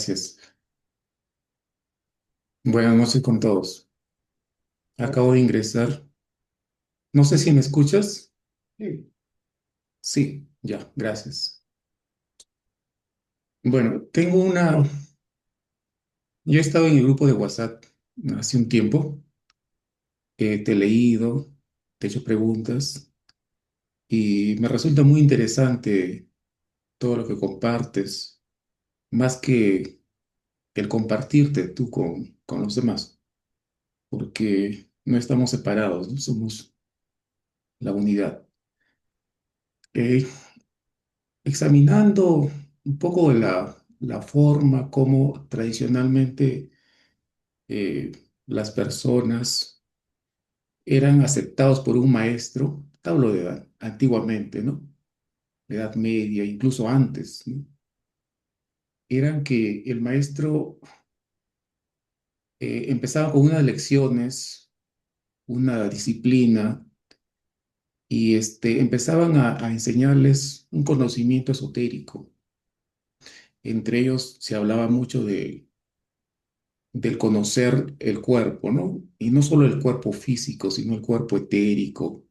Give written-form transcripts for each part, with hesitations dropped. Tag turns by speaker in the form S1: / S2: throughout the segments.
S1: Gracias. Buenas noches con todos. Acabo de ingresar. No sé si me escuchas.
S2: Sí,
S1: Sí, ya, gracias. Bueno, yo he estado en el grupo de WhatsApp hace un tiempo. Te he leído, te he hecho preguntas y me resulta muy interesante todo lo que compartes, más que el compartirte tú con los demás, porque no estamos separados, ¿no? Somos la unidad. Eh, Examinando un poco de la forma como tradicionalmente eh, las personas eran aceptados por un maestro, hablo de antiguamente, ¿no? De Edad Media, incluso antes, ¿no? Eran que el maestro empezaba con unas lecciones, una disciplina, y empezaban a enseñarles un conocimiento esotérico. Entre ellos se hablaba mucho del conocer el cuerpo, ¿no? Y no solo el cuerpo físico, sino el cuerpo etérico,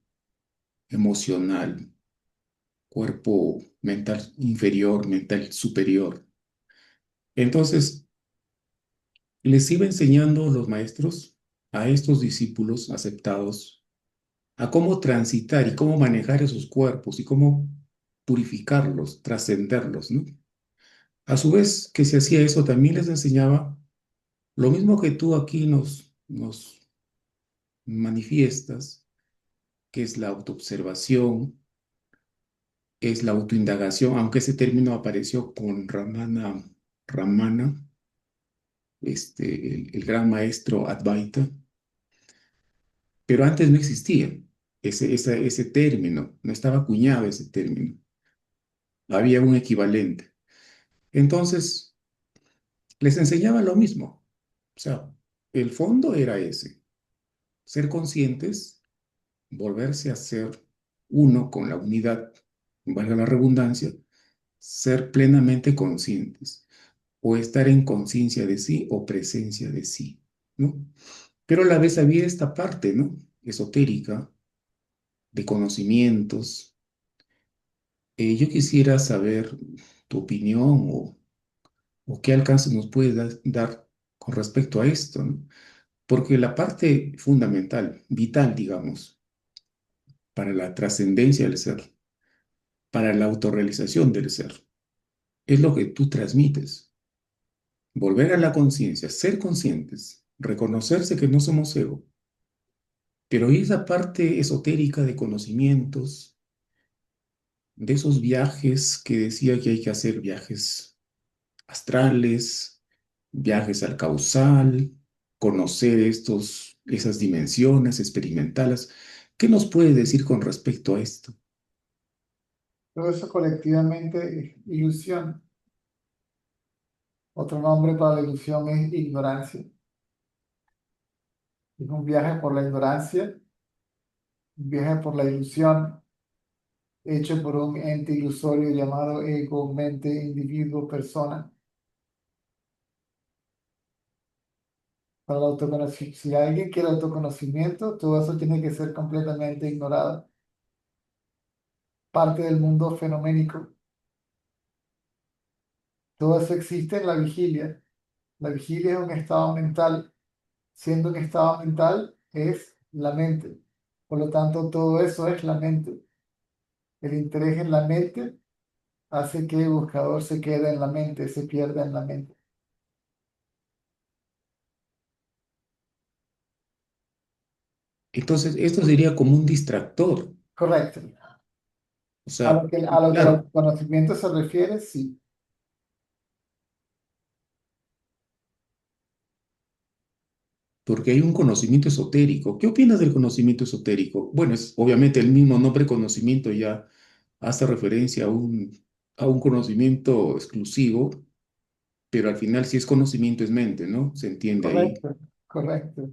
S1: emocional, cuerpo mental inferior, mental superior. Entonces, les iba enseñando los maestros a estos discípulos aceptados a cómo transitar y cómo manejar esos cuerpos y cómo purificarlos, trascenderlos, ¿no? A su vez que se hacía eso, también les enseñaba lo mismo que tú aquí nos manifiestas, que es la autoobservación, es la autoindagación, aunque ese término apareció con Ramana, el gran maestro Advaita, pero antes no existía ese término, no estaba acuñado ese término, había un equivalente. Entonces, les enseñaba lo mismo, o sea, el fondo era ese, ser conscientes, volverse a ser uno con la unidad, valga la redundancia, ser plenamente conscientes o estar en conciencia de sí o presencia de sí, ¿no? Pero a la vez había esta parte, ¿no? Esotérica, de conocimientos. Yo quisiera saber tu opinión o qué alcance nos puedes dar con respecto a esto, ¿no? Porque la parte fundamental, vital, digamos, para la trascendencia del ser, para la autorrealización del ser, es lo que tú transmites. Volver a la conciencia, ser conscientes, reconocerse que no somos ego, pero esa parte esotérica de conocimientos, de esos viajes que decía que hay que hacer viajes astrales, viajes al causal, conocer esas dimensiones, experimentarlas. ¿Qué nos puede decir con respecto a esto?
S2: todo eso colectivamente es ilusión. Otro nombre para la ilusión es ignorancia. Es un viaje por la ignorancia, un viaje por la ilusión, hecho por un ente ilusorio llamado ego, mente, individuo, persona. Para el autoconocimiento, si alguien quiere autoconocimiento, todo eso tiene que ser completamente ignorado. Parte del mundo fenoménico. Todo eso existe en la vigilia. La vigilia es un estado mental. Siendo un estado mental, es la mente. Por lo tanto, todo eso es la mente. El interés en la mente hace que el buscador se quede en la mente, se pierda en la mente.
S1: Entonces, esto sería como un distractor.
S2: Correcto.
S1: O
S2: A
S1: sea,
S2: lo que
S1: claro,
S2: el conocimiento se refiere, sí.
S1: porque hay un conocimiento esotérico. ¿Qué opinas del conocimiento esotérico? Bueno, es obviamente el mismo nombre conocimiento ya hace referencia a un conocimiento exclusivo, pero al final si es conocimiento es mente, ¿no? Se entiende ahí.
S2: Correcto, correcto.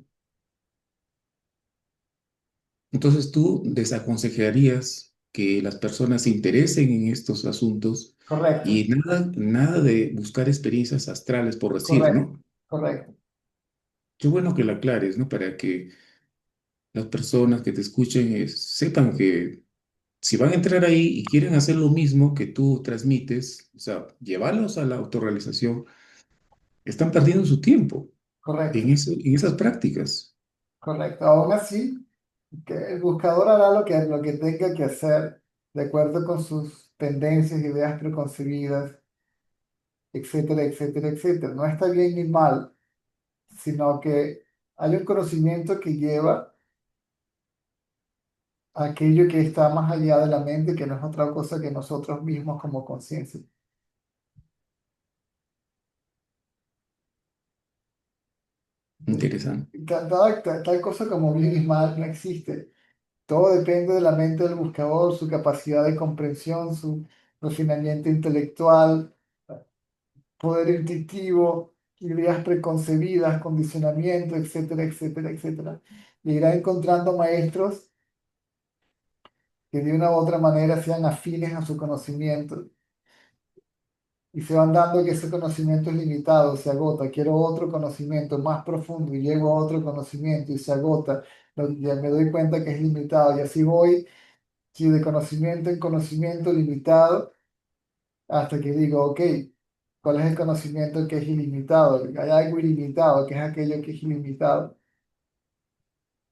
S1: Entonces tú desaconsejarías que las personas se interesen en estos asuntos
S2: Correcto,
S1: y nada de buscar experiencias astrales, por decir,
S2: correcto,
S1: ¿no?
S2: correcto,
S1: Qué bueno que la aclares, ¿no? Para que las personas que te escuchen sepan que si van a entrar ahí y quieren hacer lo mismo que tú transmites, o sea, llevarlos a la autorrealización, están perdiendo su tiempo
S2: correcto,
S1: en en esas prácticas.
S2: correcto. Aún así, que el buscador hará lo que tenga que hacer de acuerdo con sus tendencias, ideas preconcebidas, etcétera, etcétera, etcétera. No está bien ni mal, sino que hay un conocimiento que lleva a aquello que está más allá de la mente, que no es otra cosa que nosotros mismos como conciencia.
S1: Interesante.
S2: Tal cosa como bien y mal no existe. Todo depende de la mente del buscador, su capacidad de comprensión, su refinamiento intelectual, poder intuitivo, ideas preconcebidas, condicionamiento, etcétera, etcétera, etcétera. Y irá encontrando maestros que de una u otra manera sean afines a su conocimiento y se van dando que ese conocimiento es limitado, se agota. Quiero otro conocimiento más profundo y llego a otro conocimiento y se agota. Ya me doy cuenta que es limitado y así voy, sí, de conocimiento en conocimiento limitado hasta que digo, ok, ¿cuál es el conocimiento que es ilimitado? Hay algo ilimitado, que es aquello que es ilimitado.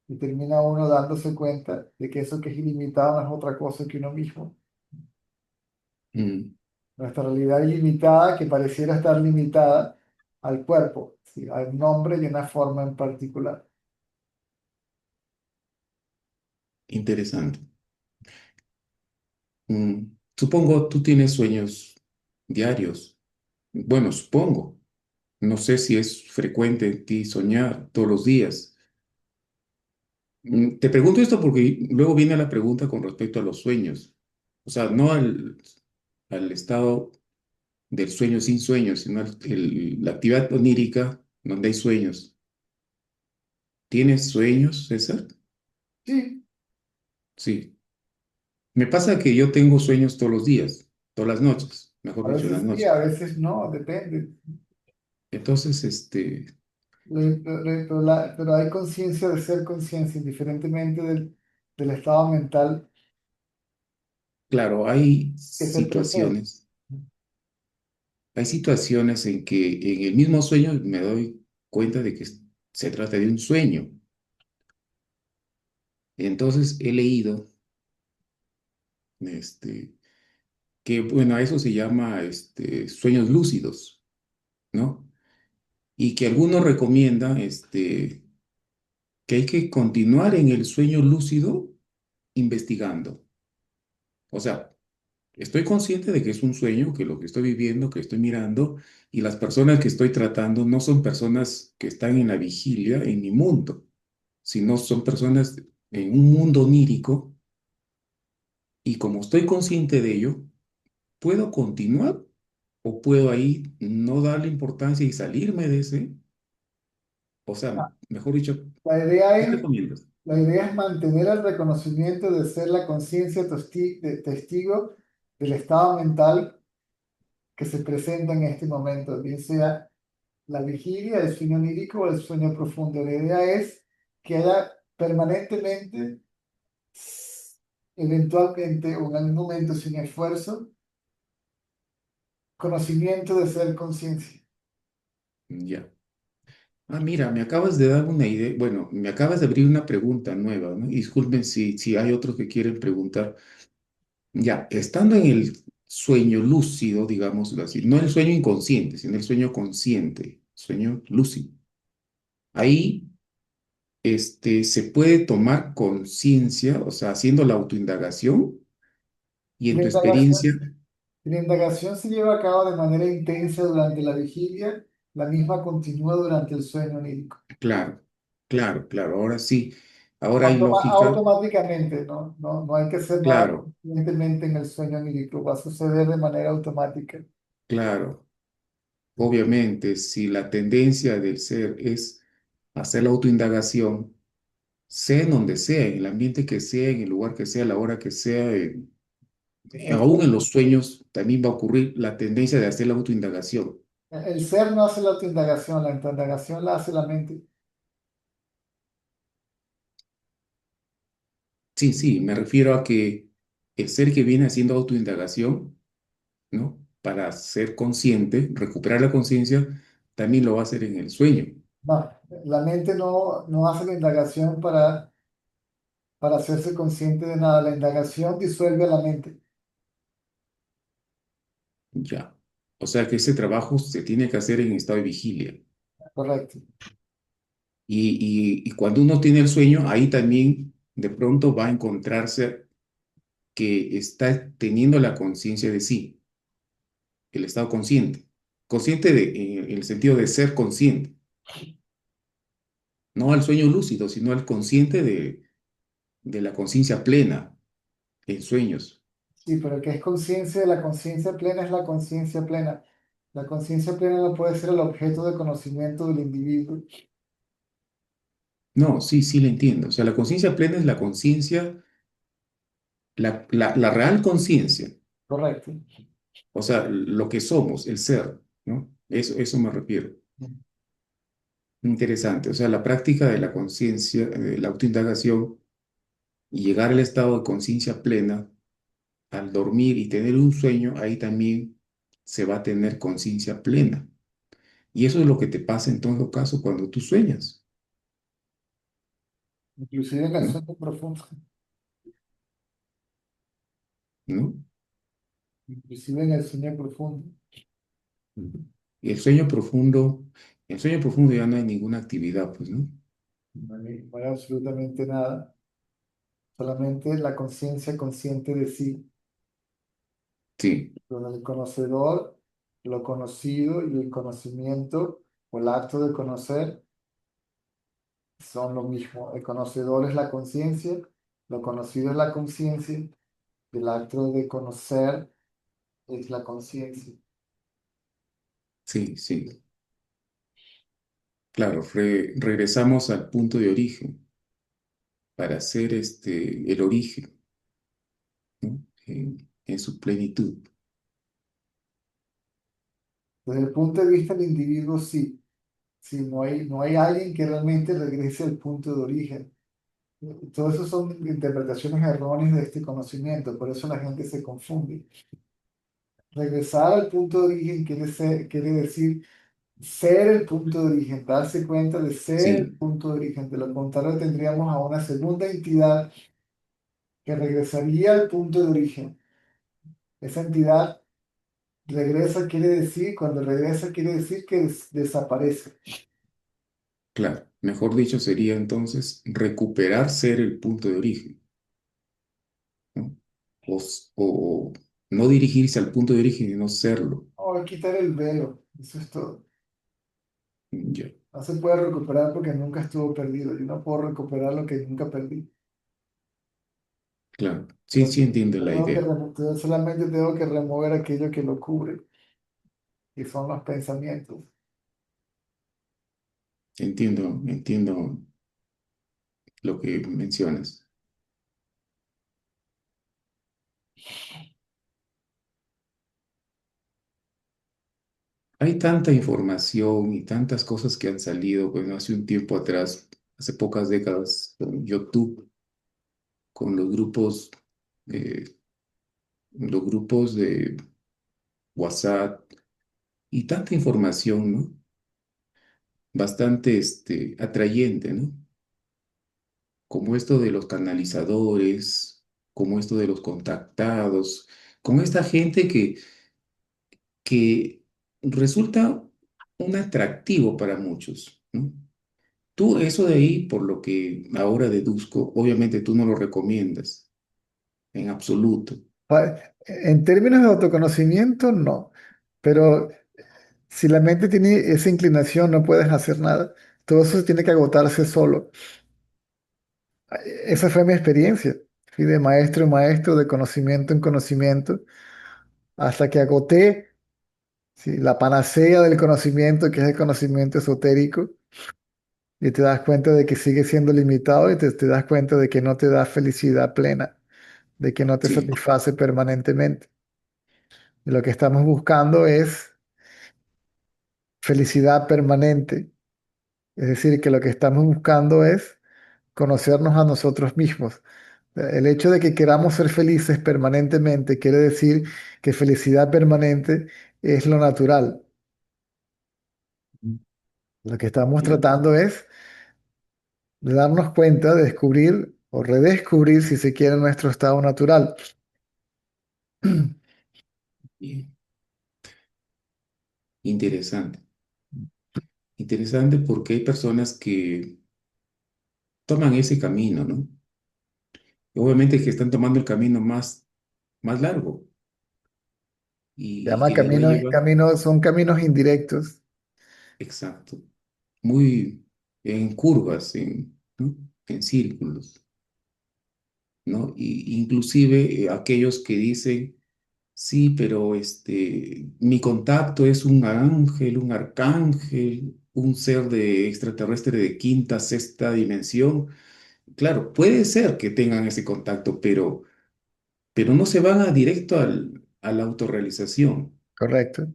S2: Y termina uno dándose cuenta de que eso que es ilimitado no es otra cosa que uno mismo.
S1: Mm,
S2: Nuestra realidad ilimitada que pareciera estar limitada al cuerpo, ¿sí? Al nombre y una forma en particular.
S1: interesante. Supongo tú tienes sueños diarios. Bueno, supongo. No sé si es frecuente en ti soñar todos los días. Te pregunto esto porque luego viene la pregunta con respecto a los sueños. O sea, no al estado del sueño sin sueños, sino la actividad onírica donde hay sueños. ¿Tienes sueños, César?
S2: Sí,
S1: Sí. Me pasa que yo tengo sueños todos los días, todas las noches, mejor
S2: a
S1: dicho, en las
S2: veces sí, a
S1: noches.
S2: veces no, depende.
S1: Entonces,
S2: Pero hay conciencia de ser conciencia, indiferentemente del estado mental
S1: claro,
S2: que se presenta.
S1: hay situaciones en que en el mismo sueño me doy cuenta de que se trata de un sueño. Entonces he leído, este, que, bueno, a eso se llama, sueños lúcidos, ¿no? Y que algunos recomiendan, que hay que continuar en el sueño lúcido investigando. O sea, estoy consciente de que es un sueño, que lo que estoy viviendo, que estoy mirando, y las personas que estoy tratando no son personas que están en la vigilia en mi mundo, sino son personas en un mundo onírico, y como estoy consciente de ello, puedo continuar o puedo ahí no darle importancia y salirme de ese. O sea, mejor dicho,
S2: La idea
S1: ¿qué
S2: es,
S1: recomiendas?
S2: la idea es mantener el reconocimiento de ser la conciencia testigo del estado mental que se presenta en este momento, bien sea la vigilia, el sueño onírico o el sueño profundo. La idea es que haya permanentemente, eventualmente o en algún momento sin esfuerzo, conocimiento de ser conciencia.
S1: Ya. Ah, mira, me acabas de dar una idea, bueno, me acabas de abrir una pregunta nueva, ¿no? Y disculpen si hay otros que quieren preguntar. Ya, estando en el sueño lúcido, digámoslo así, no el sueño inconsciente, sino el sueño consciente, sueño lúcido. Ahí, se puede tomar conciencia, o sea, haciendo la autoindagación y en
S2: La
S1: tu experiencia,
S2: indagación, la indagación se lleva a cabo de manera intensa durante la vigilia, la misma continúa durante el sueño onírico.
S1: claro, claro, claro, ahora sí, ahora hay lógica,
S2: Automáticamente, ¿no? No, no hay que hacer nada
S1: claro,
S2: conscientemente en el sueño onírico, va a suceder de manera automática.
S1: claro. Obviamente, si la tendencia del ser es hacer la autoindagación, sea en donde sea, en el ambiente que sea, en el lugar que sea, a la hora que sea,
S2: El,
S1: Aún en los sueños también va a ocurrir la tendencia de hacer la autoindagación.
S2: el ser no hace la autoindagación, la autoindagación la hace la mente.
S1: Sí, sí, me refiero a que el ser que viene haciendo autoindagación, ¿no? Para ser consciente, recuperar la conciencia, también lo va a hacer en el sueño.
S2: No, la mente no hace la indagación para hacerse consciente de nada. La indagación disuelve a la mente.
S1: Ya. O sea que ese trabajo se tiene que hacer en estado de vigilia.
S2: Correcto.
S1: Y cuando uno tiene el sueño, ahí también de pronto va a encontrarse que está teniendo la conciencia de sí, el estado consciente. Consciente en el sentido de ser consciente, no al sueño lúcido, sino al consciente de la conciencia plena en sueños.
S2: Sí, pero que es conciencia, la conciencia plena es la conciencia plena. La conciencia plena no puede ser el objeto de conocimiento del individuo.
S1: No, sí, sí le entiendo. O sea, la conciencia plena es la conciencia, la real conciencia,
S2: Correcto.
S1: o sea, lo que somos, el ser, ¿no? Eso me refiero. Interesante. O sea, la práctica de la conciencia, de la autoindagación y llegar al estado de conciencia plena al dormir y tener un sueño, ahí también se va a tener conciencia plena. Y eso es lo que te pasa en todo caso cuando tú sueñas,
S2: Inclusive en el
S1: ¿no?
S2: sueño profundo.
S1: ¿No?
S2: Inclusive en el sueño profundo.
S1: Ujú. Y el sueño profundo ya no hay ninguna actividad, pues, ¿no?
S2: No hay absolutamente nada. Solamente la conciencia consciente de sí.
S1: Sí,
S2: Donde el conocedor, lo conocido y el conocimiento o el acto de conocer son lo mismo. El conocedor es la conciencia, lo conocido es la conciencia, y el acto de conocer es la conciencia.
S1: sí, sí. Claro, regresamos al punto de origen para hacer el origen, ¿no? En su plenitud.
S2: Desde el punto de vista del individuo, sí. Sí, no hay alguien que realmente regrese al punto de origen. Todo eso son interpretaciones erróneas de este conocimiento, por eso la gente se confunde. Regresar al punto de origen quiere decir ser el punto de origen, darse cuenta de ser el
S1: Sí,
S2: punto de origen. De lo contrario, tendríamos a una segunda entidad que regresaría al punto de origen. Esa entidad regresa, quiere decir, cuando regresa, quiere decir que desaparece.
S1: claro. Mejor dicho, sería entonces recuperar ser el punto de origen, ¿no? O no dirigirse al punto de origen y no serlo.
S2: O quitar el velo, eso es todo.
S1: Ya,
S2: No se puede recuperar porque nunca estuvo perdido. Yo no puedo recuperar lo que nunca perdí.
S1: claro. Sí, sí entiendo la idea.
S2: Solamente tengo que remover aquello que lo cubre, que son los pensamientos.
S1: Entiendo, entiendo lo que mencionas. Hay tanta información y tantas cosas que han salido, bueno, hace un tiempo atrás, hace pocas décadas, con YouTube, con eh, los grupos de WhatsApp y tanta información, ¿no? Bastante atrayente, ¿no? Como esto de los canalizadores, como esto de los contactados, con esta gente que resulta un atractivo para muchos, ¿no? Tú eso de ahí, por lo que ahora deduzco, obviamente tú no lo recomiendas en absoluto.
S2: En términos de autoconocimiento, no. Pero si la mente tiene esa inclinación, no puedes hacer nada. Todo eso tiene que agotarse solo. Esa fue mi experiencia, fui de maestro en maestro, de conocimiento en conocimiento, hasta que agoté, sí, la panacea del conocimiento, que es el conocimiento esotérico, y te das cuenta de que sigue siendo limitado y te das cuenta de que no te da felicidad plena. de que no te
S1: sí,
S2: satisface permanentemente. Y lo que estamos buscando es felicidad permanente. Es decir, que lo que estamos buscando es conocernos a nosotros mismos. El hecho de que queramos ser felices permanentemente quiere decir que felicidad permanente es lo natural. Lo que estamos
S1: bien,
S2: tratando es de darnos cuenta, de descubrir o redescubrir, si se quiere, nuestro estado natural.
S1: bien. Interesante. Interesante porque hay personas que toman ese camino, ¿no? Obviamente que están tomando el camino más largo
S2: Se
S1: y
S2: llama
S1: que les va a
S2: caminos,
S1: llevar,
S2: caminos, son caminos indirectos,
S1: exacto, muy en curvas, ¿no? En círculos, ¿no? Y inclusive aquellos que dicen, sí, pero mi contacto es un ángel, un arcángel, un ser de extraterrestre de quinta, sexta dimensión. Claro, puede ser que tengan ese contacto, pero no se van a directo a la autorrealización.
S2: correcto.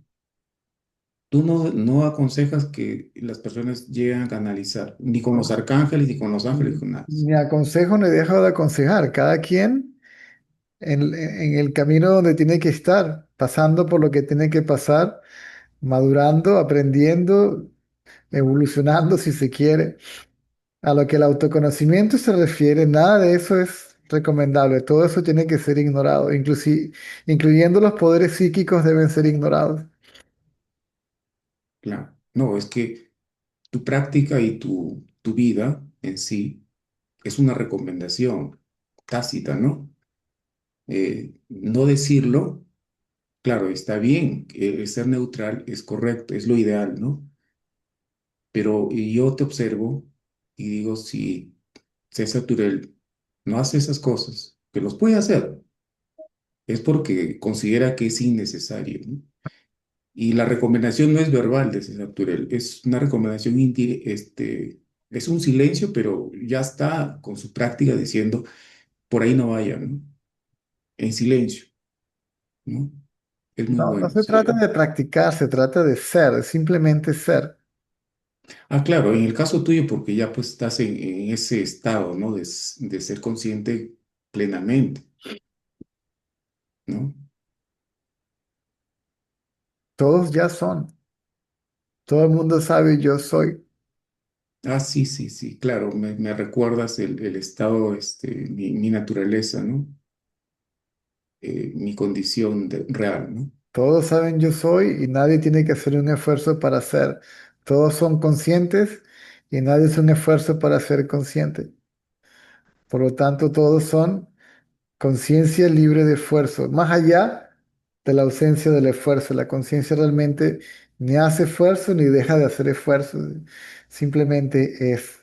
S1: Tú no aconsejas que las personas lleguen a canalizar, ni con los
S2: No,
S1: arcángeles, ni con los ángeles, con nada.
S2: ni aconsejo ni dejo de aconsejar. Cada quien en el camino donde tiene que estar, pasando por lo que tiene que pasar, madurando, aprendiendo, evolucionando si se quiere. A lo que el autoconocimiento se refiere, nada de eso es recomendable. Todo eso tiene que ser ignorado. Incluyendo los poderes psíquicos deben ser ignorados.
S1: Claro. No, es que tu práctica y tu vida en sí es una recomendación tácita, ¿no? No decirlo, claro, está bien, el ser neutral es correcto, es lo ideal, ¿no? Pero yo te observo y digo, si César Turel no hace esas cosas, que los puede hacer, es porque considera que es innecesario, ¿no? Y la recomendación no es verbal de César Turel, es una recomendación, es un silencio, pero ya está con su práctica diciendo, por ahí no vaya, ¿no? En silencio, ¿no? Es muy
S2: No, no
S1: bueno.
S2: se
S1: Sí.
S2: trata de practicar, se trata de ser, simplemente ser.
S1: Ah, claro, en el caso tuyo, porque ya pues estás en ese estado, ¿no? De ser consciente plenamente, ¿no?
S2: Todos ya son. Todo el mundo sabe yo soy.
S1: Ah, sí, sí, sí, claro, me recuerdas el estado, mi naturaleza, ¿no? Mi condición real, ¿no?
S2: Todos saben yo soy y nadie tiene que hacer un esfuerzo para ser. Todos son conscientes y nadie hace un esfuerzo para ser consciente. Por lo tanto, todos son conciencia libre de esfuerzo, más allá de la ausencia del esfuerzo. La conciencia realmente ni hace esfuerzo ni deja de hacer esfuerzo, simplemente es.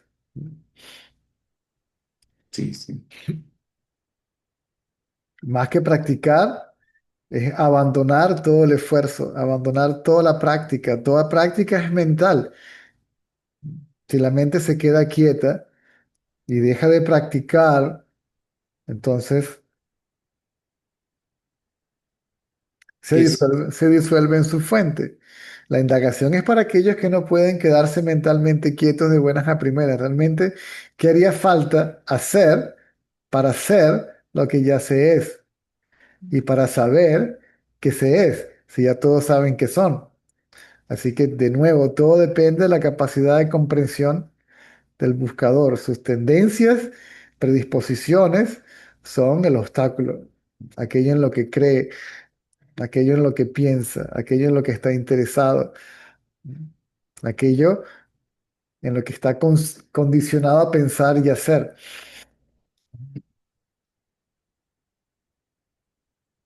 S1: Sí, sí.
S2: Más que practicar, es abandonar todo el esfuerzo, abandonar toda la práctica. Toda práctica es mental. Si la mente se queda quieta y deja de practicar, entonces
S1: Es,
S2: se disuelve en su fuente. La indagación es para aquellos que no pueden quedarse mentalmente quietos de buenas a primeras. Realmente, ¿qué haría falta hacer para ser lo que ya se es? Y para saber que se es, si ya todos saben que son. Así que, de nuevo, todo depende de la capacidad de comprensión del buscador. Sus tendencias, predisposiciones son el obstáculo, aquello en lo que cree, aquello en lo que piensa, aquello en lo que está interesado, aquello en lo que está condicionado a pensar y hacer.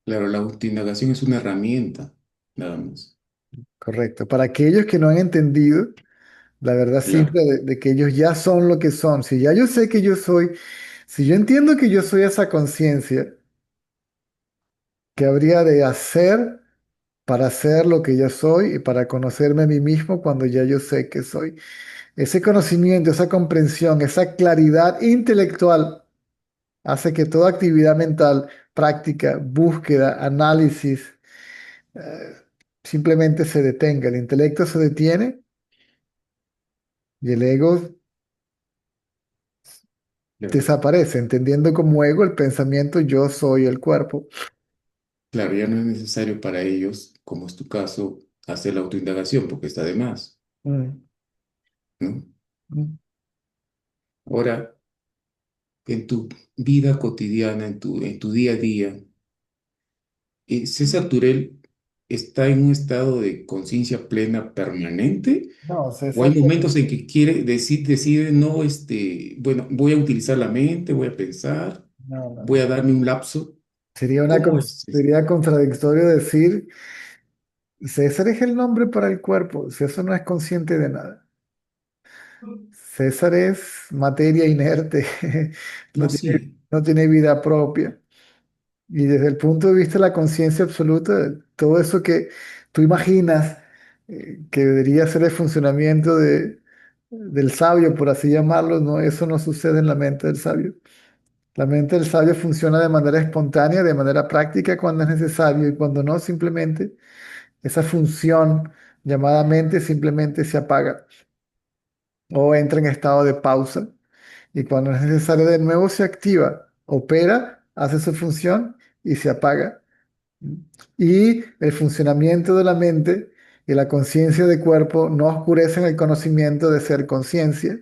S1: claro, la autoindagación es una herramienta, nada más.
S2: Correcto. Para aquellos que no han entendido la verdad
S1: Claro,
S2: simple de que ellos ya son lo que son, si ya yo sé que yo soy, si yo entiendo que yo soy esa conciencia, ¿qué habría de hacer para ser lo que yo soy y para conocerme a mí mismo cuando ya yo sé que soy? Ese conocimiento, esa comprensión, esa claridad intelectual hace que toda actividad mental práctica, búsqueda, análisis, eh, simplemente se detenga. El intelecto se detiene y el ego
S1: Claro,
S2: desaparece, entendiendo como ego el pensamiento yo soy el cuerpo.
S1: claro, ya no es necesario para ellos, como es tu caso, hacer la autoindagación porque está de más,
S2: Mm,
S1: ¿no?
S2: mm.
S1: Ahora, en tu vida cotidiana, en tu día a día, César Turel está en un estado de conciencia plena permanente
S2: No,
S1: o hay
S2: César,
S1: momentos en que decide, no, bueno, voy a utilizar la mente, voy a pensar,
S2: no, no,
S1: voy
S2: no.
S1: a darme un lapso.
S2: Sería
S1: ¿Cómo es, César?
S2: sería contradictorio decir César es el nombre para el cuerpo. César no es consciente de nada. César es materia inerte,
S1: No,
S2: tiene,
S1: sí,
S2: no tiene vida propia. Y desde el punto de vista de la conciencia absoluta, todo eso que tú imaginas que debería ser el funcionamiento del sabio, por así llamarlo, no, eso no sucede en la mente del sabio. La mente del sabio funciona de manera espontánea, de manera práctica cuando es necesario y cuando no, simplemente esa función llamada mente simplemente se apaga o entra en estado de pausa y cuando es necesario de nuevo se activa, opera, hace su función y se apaga. Y el funcionamiento de la mente y la conciencia de cuerpo no oscurecen el conocimiento de ser conciencia.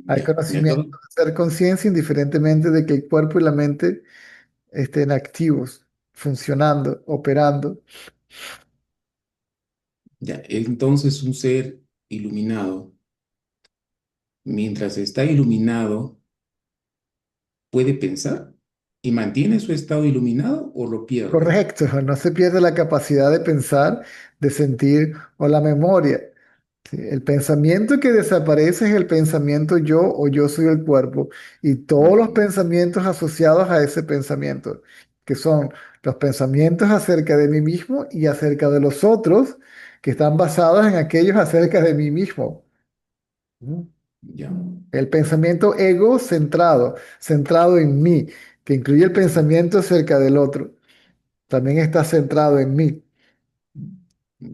S2: Hay
S1: ya, me
S2: conocimiento
S1: acabo-
S2: de ser conciencia indiferentemente de que el cuerpo y la mente estén activos, funcionando, operando.
S1: ya, entonces un ser iluminado, mientras está iluminado, puede pensar y mantiene su estado iluminado o lo pierde.
S2: Correcto, no se pierde la capacidad de pensar, de sentir o la memoria. Sí, el pensamiento que desaparece es el pensamiento yo o yo soy el cuerpo y todos los
S1: Ujú.
S2: pensamientos asociados a ese pensamiento, que son los pensamientos acerca de mí mismo y acerca de los otros, que están basados en aquellos acerca de mí mismo. ¿Mm?
S1: Ya,
S2: El pensamiento ego centrado, centrado en mí, que incluye el pensamiento acerca del otro, también está centrado en mí.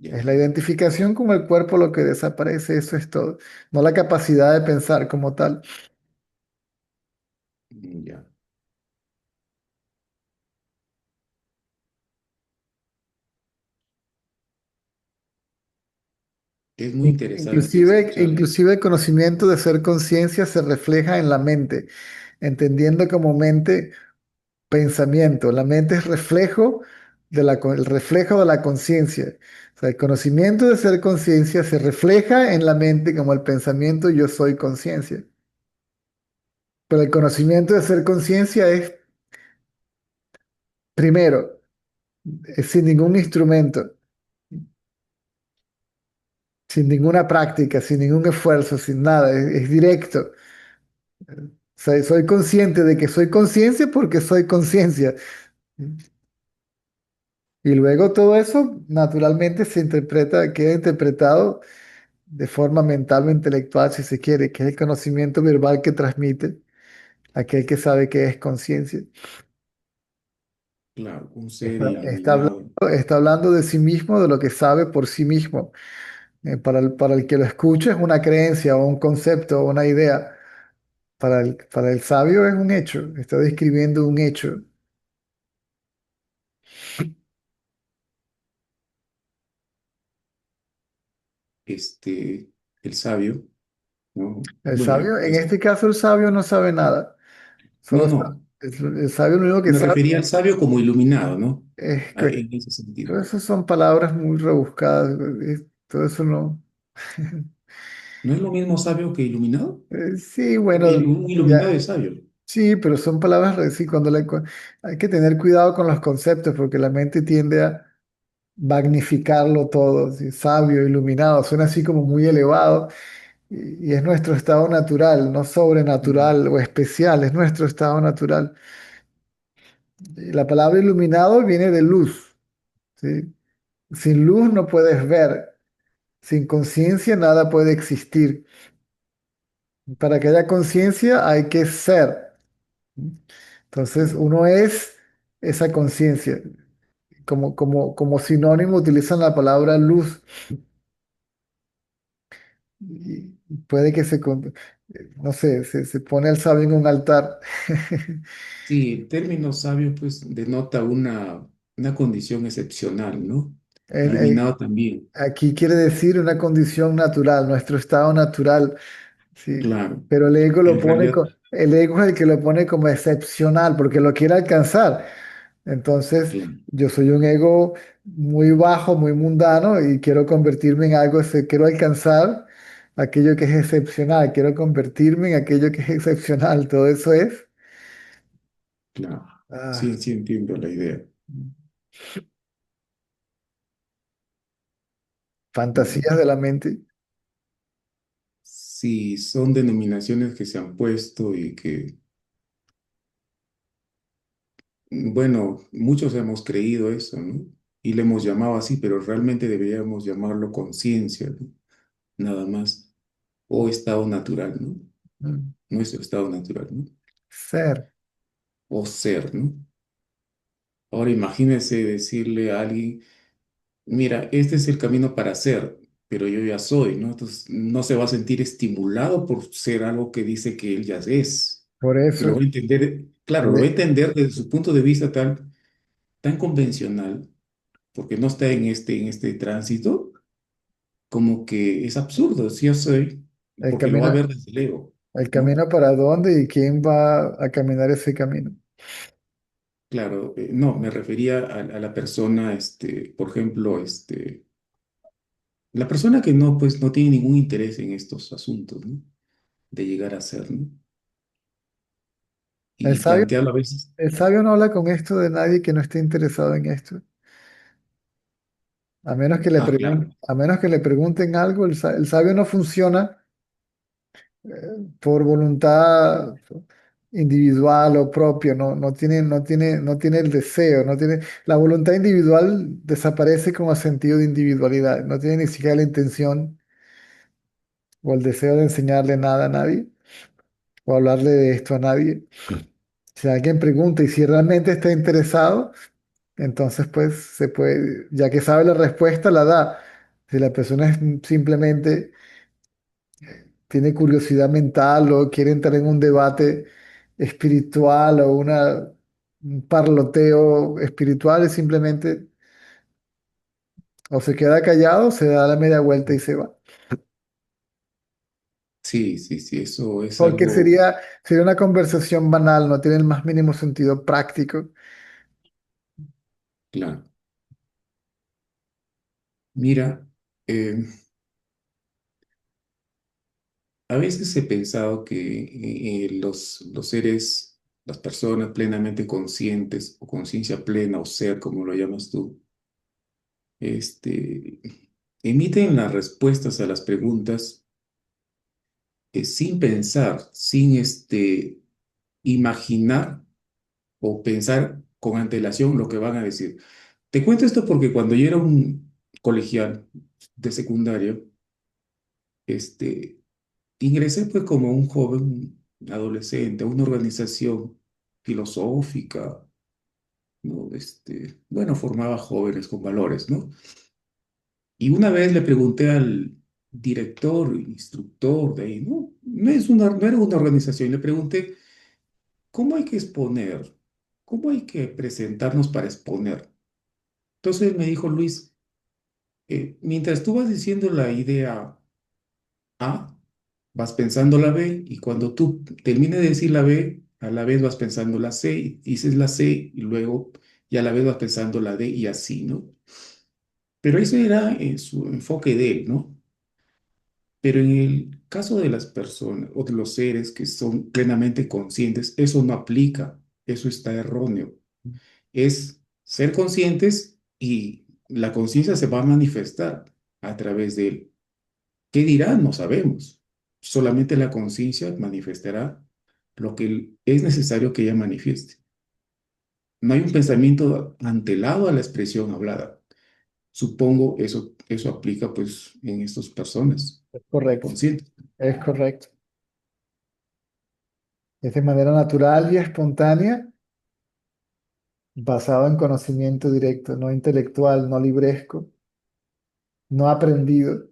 S1: ya,
S2: Es la identificación con el cuerpo lo que desaparece, eso es todo. No la capacidad de pensar como tal.
S1: ya. Es muy interesante escuchar.
S2: Inclusive el conocimiento de ser conciencia se refleja en la mente, entendiendo como mente pensamiento. La mente es reflejo el reflejo de la conciencia. O sea, el conocimiento de ser conciencia se refleja en la mente como el pensamiento yo soy conciencia. Pero el conocimiento de ser conciencia es primero, es sin ningún instrumento, sin ninguna práctica, sin ningún esfuerzo, sin nada, es directo. Soy consciente de que soy conciencia porque soy conciencia. Y luego todo eso naturalmente se interpreta, queda interpretado de forma mental o intelectual, si se quiere, que es el conocimiento verbal que transmite aquel que sabe que es conciencia.
S1: Claro, un ser
S2: Está
S1: iluminado.
S2: está hablando de sí mismo, de lo que sabe por sí mismo. Para el que lo escucha es una creencia o un concepto o una idea. Para el sabio es un hecho, está describiendo un hecho.
S1: este, el sabio, ¿no?
S2: El
S1: Bueno,
S2: sabio, en este caso el sabio no sabe nada,
S1: no,
S2: solo
S1: no,
S2: el sabio lo único que
S1: me
S2: sabe
S1: refería al sabio como iluminado, ¿no?
S2: es
S1: Ah,
S2: que
S1: en ese sentido.
S2: todo eso son palabras muy rebuscadas, todo eso no.
S1: ¿No es lo mismo sabio que iluminado?
S2: Sí, bueno,
S1: Un
S2: ya,
S1: iluminado es sabio.
S2: sí, pero son palabras, sí, hay que tener cuidado con los conceptos porque la mente tiende a magnificarlo todo, ¿sí? Sabio, iluminado, suena así como muy elevado y es nuestro estado natural, no
S1: Mm,
S2: sobrenatural o especial, es nuestro estado natural. Y la palabra iluminado viene de luz, ¿sí? Sin luz no puedes ver, sin conciencia nada puede existir. Para que haya conciencia hay que ser. Entonces,
S1: claro.
S2: uno es esa conciencia. Como sinónimo utilizan la palabra luz. Y puede que no sé, se pone al sabio en un altar.
S1: Sí, el término sabio pues denota una condición excepcional, ¿no?
S2: En- en-
S1: Iluminado también,
S2: Aquí quiere decir una condición natural, nuestro estado natural. Sí,
S1: claro.
S2: pero el ego
S1: En realidad,
S2: el ego es el que lo pone como excepcional porque lo quiere alcanzar. Entonces,
S1: claro,
S2: yo soy un ego muy bajo, muy mundano y quiero convertirme en algo, quiero alcanzar aquello que es excepcional, quiero convertirme en aquello que es excepcional. Todo eso es
S1: claro.
S2: ah,
S1: Sí, sí entiendo la idea.
S2: fantasías de la mente.
S1: Sí, son denominaciones que se han puesto y que, bueno, muchos hemos creído eso, ¿no? Y le hemos llamado así, pero realmente deberíamos llamarlo conciencia, ¿no? Nada más. O estado natural, ¿no?
S2: Mm,
S1: Nuestro estado natural, ¿no?
S2: Ser,
S1: O ser, ¿no? Ahora imagínese decirle a alguien, mira, este es el camino para ser, pero yo ya soy, ¿no? Entonces no se va a sentir estimulado por ser algo que dice que él ya es.
S2: por
S1: Que lo
S2: eso
S1: va a entender, claro, lo va a
S2: el,
S1: entender desde su punto de vista tan convencional, porque no está en este tránsito, como que es absurdo, si yo soy,
S2: el
S1: porque lo va a
S2: camino,
S1: ver desde el ego,
S2: el
S1: ¿no?
S2: camino para dónde y quién va a caminar ese camino.
S1: Claro, no, me refería a la persona, por ejemplo, la persona que no, pues, no tiene ningún interés en estos asuntos, ¿no? De llegar a ser, ¿no?
S2: El
S1: Y
S2: sabio,
S1: plantearlo a veces,
S2: el sabio no habla con esto de nadie que no esté interesado en esto.
S1: claro,
S2: A menos que le pregunten algo, el sabio no funciona por voluntad individual o propia, no tiene el deseo, la voluntad individual desaparece como sentido de individualidad, no tiene ni siquiera la intención o el deseo de enseñarle nada a nadie o hablarle de esto a nadie. Si alguien pregunta y si realmente está interesado, entonces pues se puede, ya que sabe la respuesta, la da. Si la persona es simplemente tiene curiosidad mental o quiere entrar en un debate espiritual o un parloteo espiritual, es simplemente o se queda callado, se da la media vuelta y se va.
S1: sí, sí, sí, eso es
S2: Porque
S1: algo,
S2: sería una conversación banal, no tiene el más mínimo sentido práctico.
S1: claro. Mira, eh, a veces he pensado que los seres, las personas plenamente conscientes o conciencia plena o ser, como lo llamas tú, este, emiten las respuestas a las preguntas sin pensar, sin imaginar o pensar con antelación lo que van a decir. Te cuento esto porque cuando yo era un colegial de secundaria, este, ingresé pues como un joven adolescente a una organización filosófica, ¿no? Bueno, formaba jóvenes con valores, ¿no? Y una vez le pregunté al director, instructor de ahí, ¿no? No era una organización, le pregunté, ¿cómo hay que exponer? ¿Cómo hay que presentarnos para exponer? Entonces me dijo Luis, mientras tú vas diciendo la idea A, vas pensando la B, y cuando tú termines de decir la B, a la vez vas pensando la C, y dices la C, y luego ya a la vez vas pensando la D, y así, ¿no? Pero eso era su enfoque de él, ¿no? Pero en el caso de las personas o de los seres que son plenamente conscientes, eso no aplica, eso está erróneo. Es ser conscientes y la conciencia se va a manifestar a través de él. ¿Qué dirá? No sabemos. Solamente la conciencia manifestará lo que es necesario que ella manifieste. No hay un pensamiento antelado a la expresión hablada. Supongo eso aplica pues en estas personas
S2: Es correcto,
S1: conscientes.
S2: es correcto. Es de manera natural y espontánea, basado en conocimiento directo, no intelectual, no libresco, no aprendido.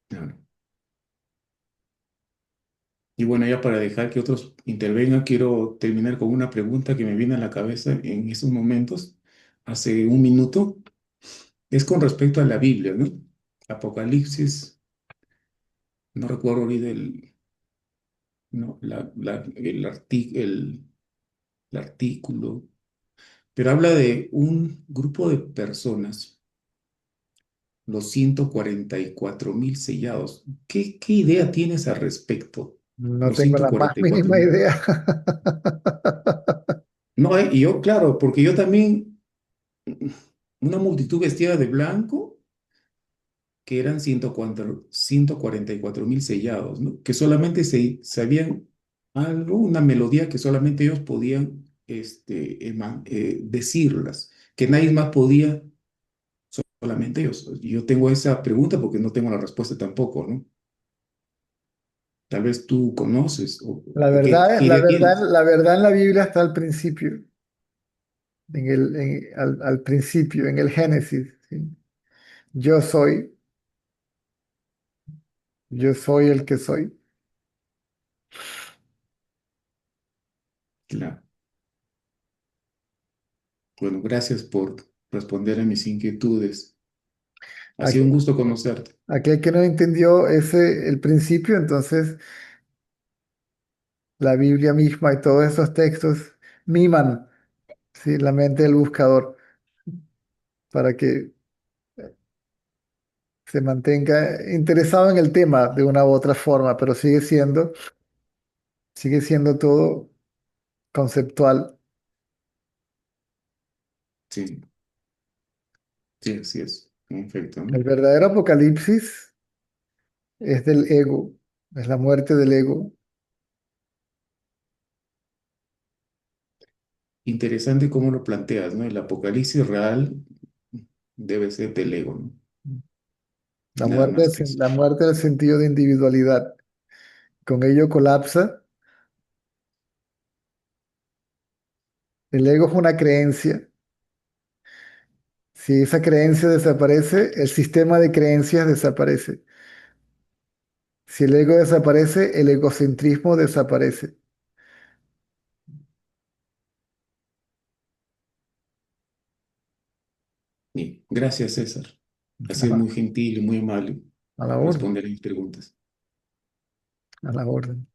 S1: Claro. Y bueno, ya para dejar que otros intervengan, quiero terminar con una pregunta que me viene a la cabeza en esos momentos, hace un minuto. Es con respecto a la Biblia, ¿no? Apocalipsis, no recuerdo ahorita no, el artículo, pero habla de un grupo de personas, los 144.000 sellados. ¿Qué idea tienes al respecto?
S2: No
S1: Los
S2: tengo
S1: ciento
S2: la más
S1: cuarenta y cuatro
S2: mínima
S1: mil.
S2: idea.
S1: No, y yo, claro, porque yo también, una multitud vestida de blanco, que eran 144.000 sellados, ¿no? Que solamente se sabían algo, una melodía que solamente ellos podían decirlas, que nadie más podía, solamente ellos. Yo tengo esa pregunta porque no tengo la respuesta tampoco, ¿no? Tal vez tú conoces o qué
S2: La
S1: idea
S2: verdad,
S1: tienes.
S2: la verdad en la Biblia está al principio, al principio, en el Génesis. ¿Sí? Yo soy, yo soy el que soy.
S1: Claro. Bueno, gracias por responder a mis inquietudes. Ha sido un
S2: Aquel,
S1: gusto conocerte.
S2: aquel que no entendió el principio, entonces la Biblia misma y todos esos textos miman, ¿sí? La mente del buscador para que se mantenga interesado en el tema de una u otra forma, pero sigue siendo todo conceptual.
S1: Sí, sí, así es. En efecto, ¿no?
S2: El verdadero apocalipsis es del ego, es la muerte del ego.
S1: Interesante cómo lo planteas, ¿no? El apocalipsis real debe ser del ego, ¿no? Nada más que eso.
S2: La muerte del sentido de individualidad. Con ello colapsa. El ego es una creencia. Si esa creencia desaparece, el sistema de creencias desaparece. Si el ego desaparece, el egocentrismo desaparece.
S1: Y gracias, César. Ha
S2: A
S1: sido
S2: la,
S1: muy gentil y muy amable
S2: a la orden,
S1: responder a mis preguntas.
S2: a la orden.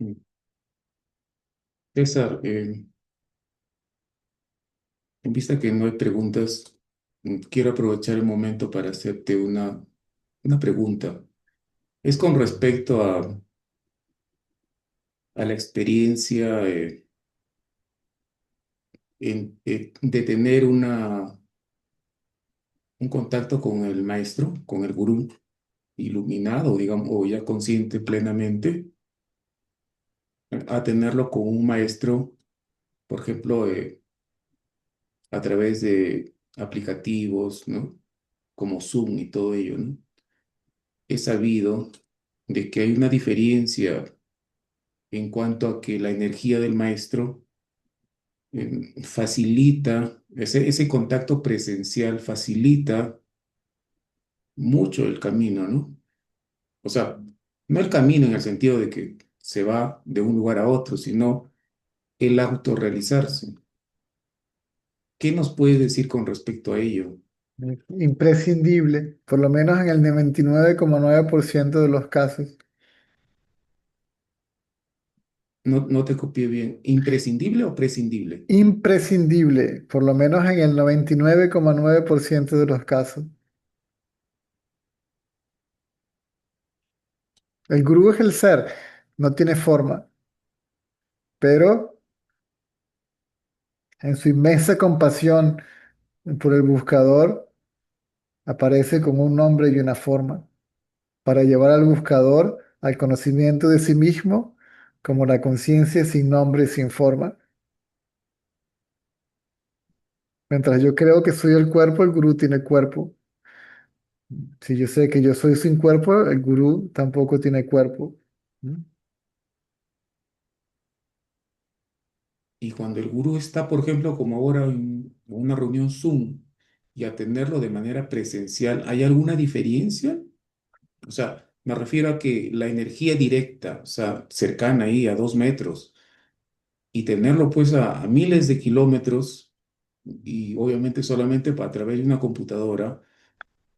S1: Mm. César, en vista que no hay preguntas, quiero aprovechar el momento para hacerte una pregunta. Es con respecto a la experiencia de tener un contacto con el maestro, con el gurú iluminado, digamos, o ya consciente plenamente, a tenerlo con un maestro, por ejemplo, a través de aplicativos, ¿no? Como Zoom y todo ello, ¿no? He sabido de que hay una diferencia en cuanto a que la energía del maestro facilita, ese contacto presencial facilita mucho el camino, ¿no? O sea, no el camino en el sentido de que se va de un lugar a otro, sino el autorrealizarse. ¿Qué nos puedes decir con respecto a ello?
S2: Imprescindible, por lo menos en el 99,9% de los casos.
S1: No, no te copié bien. ¿Imprescindible o prescindible?
S2: Imprescindible, por lo menos en el 99,9% de los casos. El gurú es el ser, no tiene forma, pero en su inmensa compasión por el buscador aparece con un nombre y una forma para llevar al buscador al conocimiento de sí mismo como la conciencia sin nombre y sin forma. Mientras yo creo que soy el cuerpo, el gurú tiene cuerpo. Si yo sé que yo soy sin cuerpo, el gurú tampoco tiene cuerpo. ¿Mm?
S1: Y cuando el gurú está, por ejemplo, como ahora en una reunión Zoom y atenderlo de manera presencial, ¿hay alguna diferencia? O sea, me refiero a que la energía directa, o sea, cercana ahí a 2 metros, y tenerlo pues a miles de kilómetros, y obviamente solamente a través de una computadora,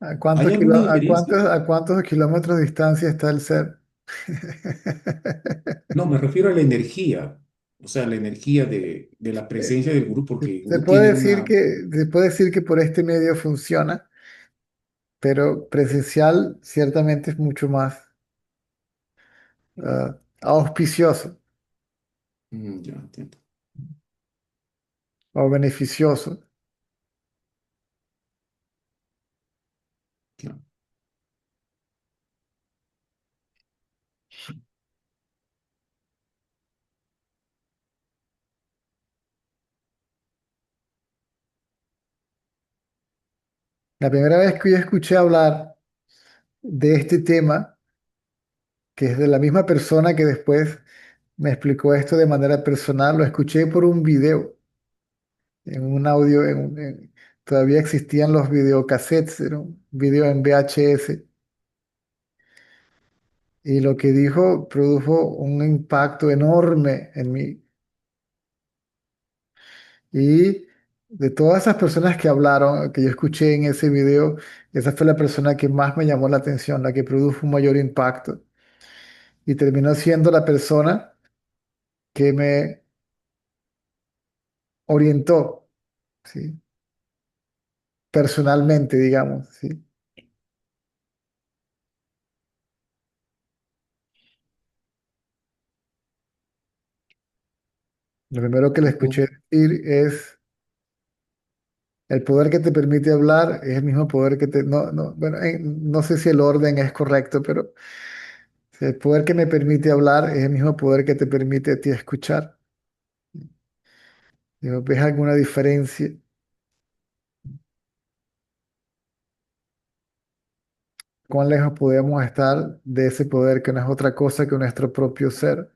S2: ¿A
S1: ¿hay
S2: cuántos
S1: alguna diferencia?
S2: a cuántos kilómetros de distancia está el ser?
S1: No, me refiero a la energía, o sea, la energía de la
S2: Eh,
S1: presencia del gurú, porque el
S2: Se
S1: gurú
S2: puede
S1: tiene
S2: decir
S1: una...
S2: se puede decir que por este medio funciona, pero presencial ciertamente es mucho más auspicioso
S1: Ya entiendo.
S2: o beneficioso.
S1: Claro.
S2: La primera vez que yo escuché hablar de este tema, que es de la misma persona que después me explicó esto de manera personal, lo escuché por un video, en un audio, todavía existían los videocassettes, era un video en VHS, y lo que dijo produjo un impacto enorme en mí. Y de todas esas personas que hablaron, que yo escuché en ese video, esa fue la persona que más me llamó la atención, la que produjo un mayor impacto. Y terminó siendo la persona que me orientó, ¿sí? Personalmente, digamos, ¿sí? Lo primero que le
S1: Tú-
S2: escuché decir es, el poder que te permite hablar es el mismo poder que te... No, no, bueno, no sé si el orden es correcto, pero el poder que me permite hablar es el mismo poder que te permite a ti escuchar. Digo, ¿ves alguna diferencia? ¿Cuán lejos podemos estar de ese poder que no es otra cosa que nuestro propio ser?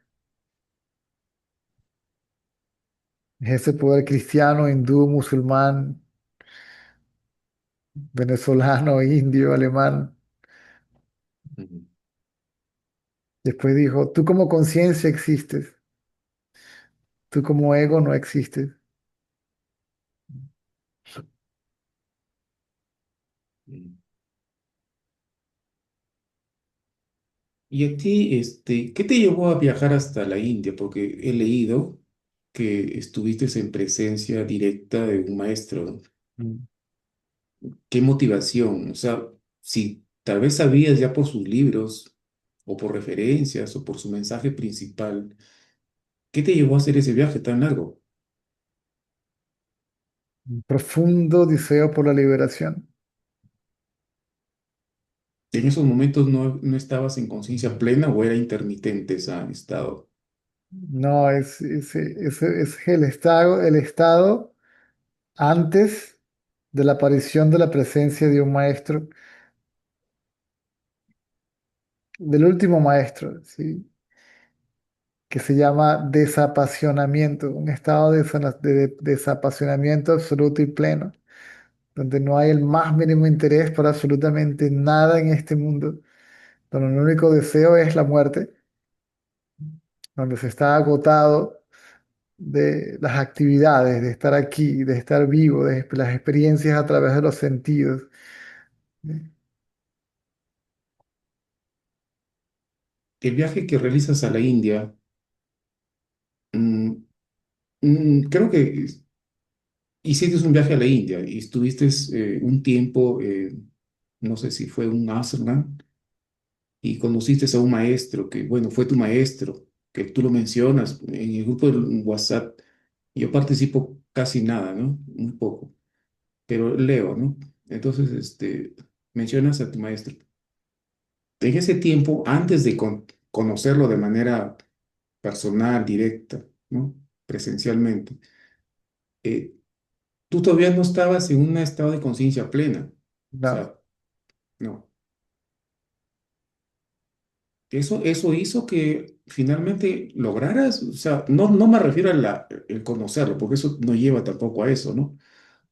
S2: Es ese poder cristiano, hindú, musulmán, venezolano, indio, alemán.
S1: Ujú,
S2: Después dijo, tú como conciencia existes, tú como ego no existes.
S1: ujú. Y a ti, ¿qué te llevó a viajar hasta la India? Porque he leído que estuviste en presencia directa de un maestro, ¿no?
S2: Mm.
S1: ¿Qué motivación? O sea, si tal vez sabías ya por sus libros, o por referencias, o por su mensaje principal, ¿qué te llevó a hacer ese viaje tan largo?
S2: Un profundo deseo por la liberación.
S1: ¿En esos momentos no estabas en conciencia plena o era intermitente ese estado?
S2: No, es el estado antes de la aparición de la presencia de un maestro, del último maestro, ¿sí? Que se llama desapasionamiento, un estado de desapasionamiento absoluto y pleno, donde no hay el más mínimo interés por absolutamente nada en este mundo, donde el único deseo es la muerte, donde se está agotado de las actividades, de estar aquí, de estar vivo, de las experiencias a través de los sentidos.
S1: El viaje que realizas a la India, mm, creo que hiciste un viaje a la India y estuviste un tiempo, no sé si fue un ashram, y conociste a un maestro que, bueno, fue tu maestro, que tú lo mencionas en el grupo de WhatsApp. Yo participo casi nada, ¿no? Muy poco, pero leo, ¿no? Entonces, mencionas a tu maestro. En ese tiempo, antes de conocerlo de manera personal, directa, ¿no? Presencialmente, eh, tú todavía no estabas en un estado de conciencia plena. O
S2: No,
S1: sea, no. Eso hizo que finalmente lograras, o sea, no me refiero a el conocerlo, porque eso no lleva tampoco a eso, ¿no?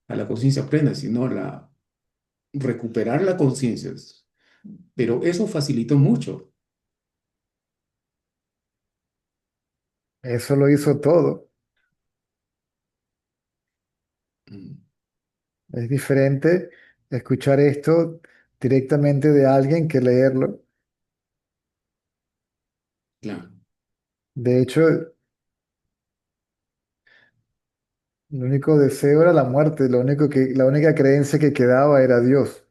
S1: A la conciencia plena, sino recuperar la conciencia. Pero eso facilitó mucho.
S2: eso lo hizo todo.
S1: Mm,
S2: Es diferente escuchar esto directamente de alguien que leerlo.
S1: claro.
S2: De hecho, el único deseo era la muerte, la única creencia que quedaba era Dios.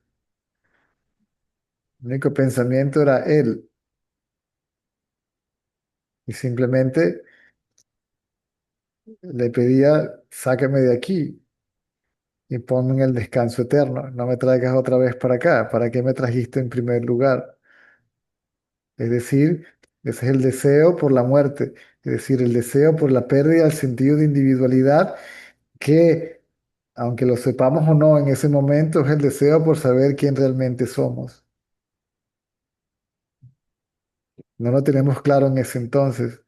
S2: El único pensamiento era Él. Y simplemente le pedía, sácame de aquí y ponme en el descanso eterno. No me traigas otra vez para acá. ¿Para qué me trajiste en primer lugar? Es decir, ese es el deseo por la muerte. Es decir, el deseo por la pérdida del sentido de individualidad que, aunque lo sepamos o no en ese momento, es el deseo por saber quién realmente somos. No lo tenemos claro en ese entonces.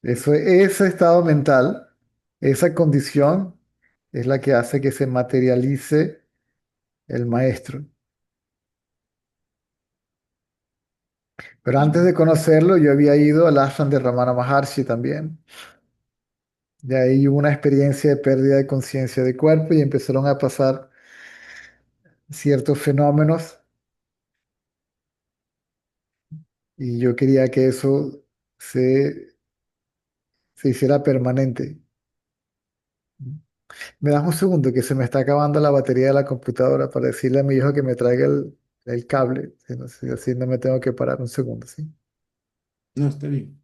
S2: Ese estado mental, esa condición, es la que hace que se materialice el maestro. Pero antes de conocerlo, yo había ido al ashram de Ramana Maharshi también. De ahí hubo una experiencia de pérdida de conciencia de cuerpo y empezaron a pasar ciertos fenómenos y yo quería que eso se, se hiciera permanente. Me das un segundo que se me está acabando la batería de la computadora para decirle a mi hijo que me traiga el cable. Si así no me tengo que parar un segundo, ¿sí?
S1: No, está bien.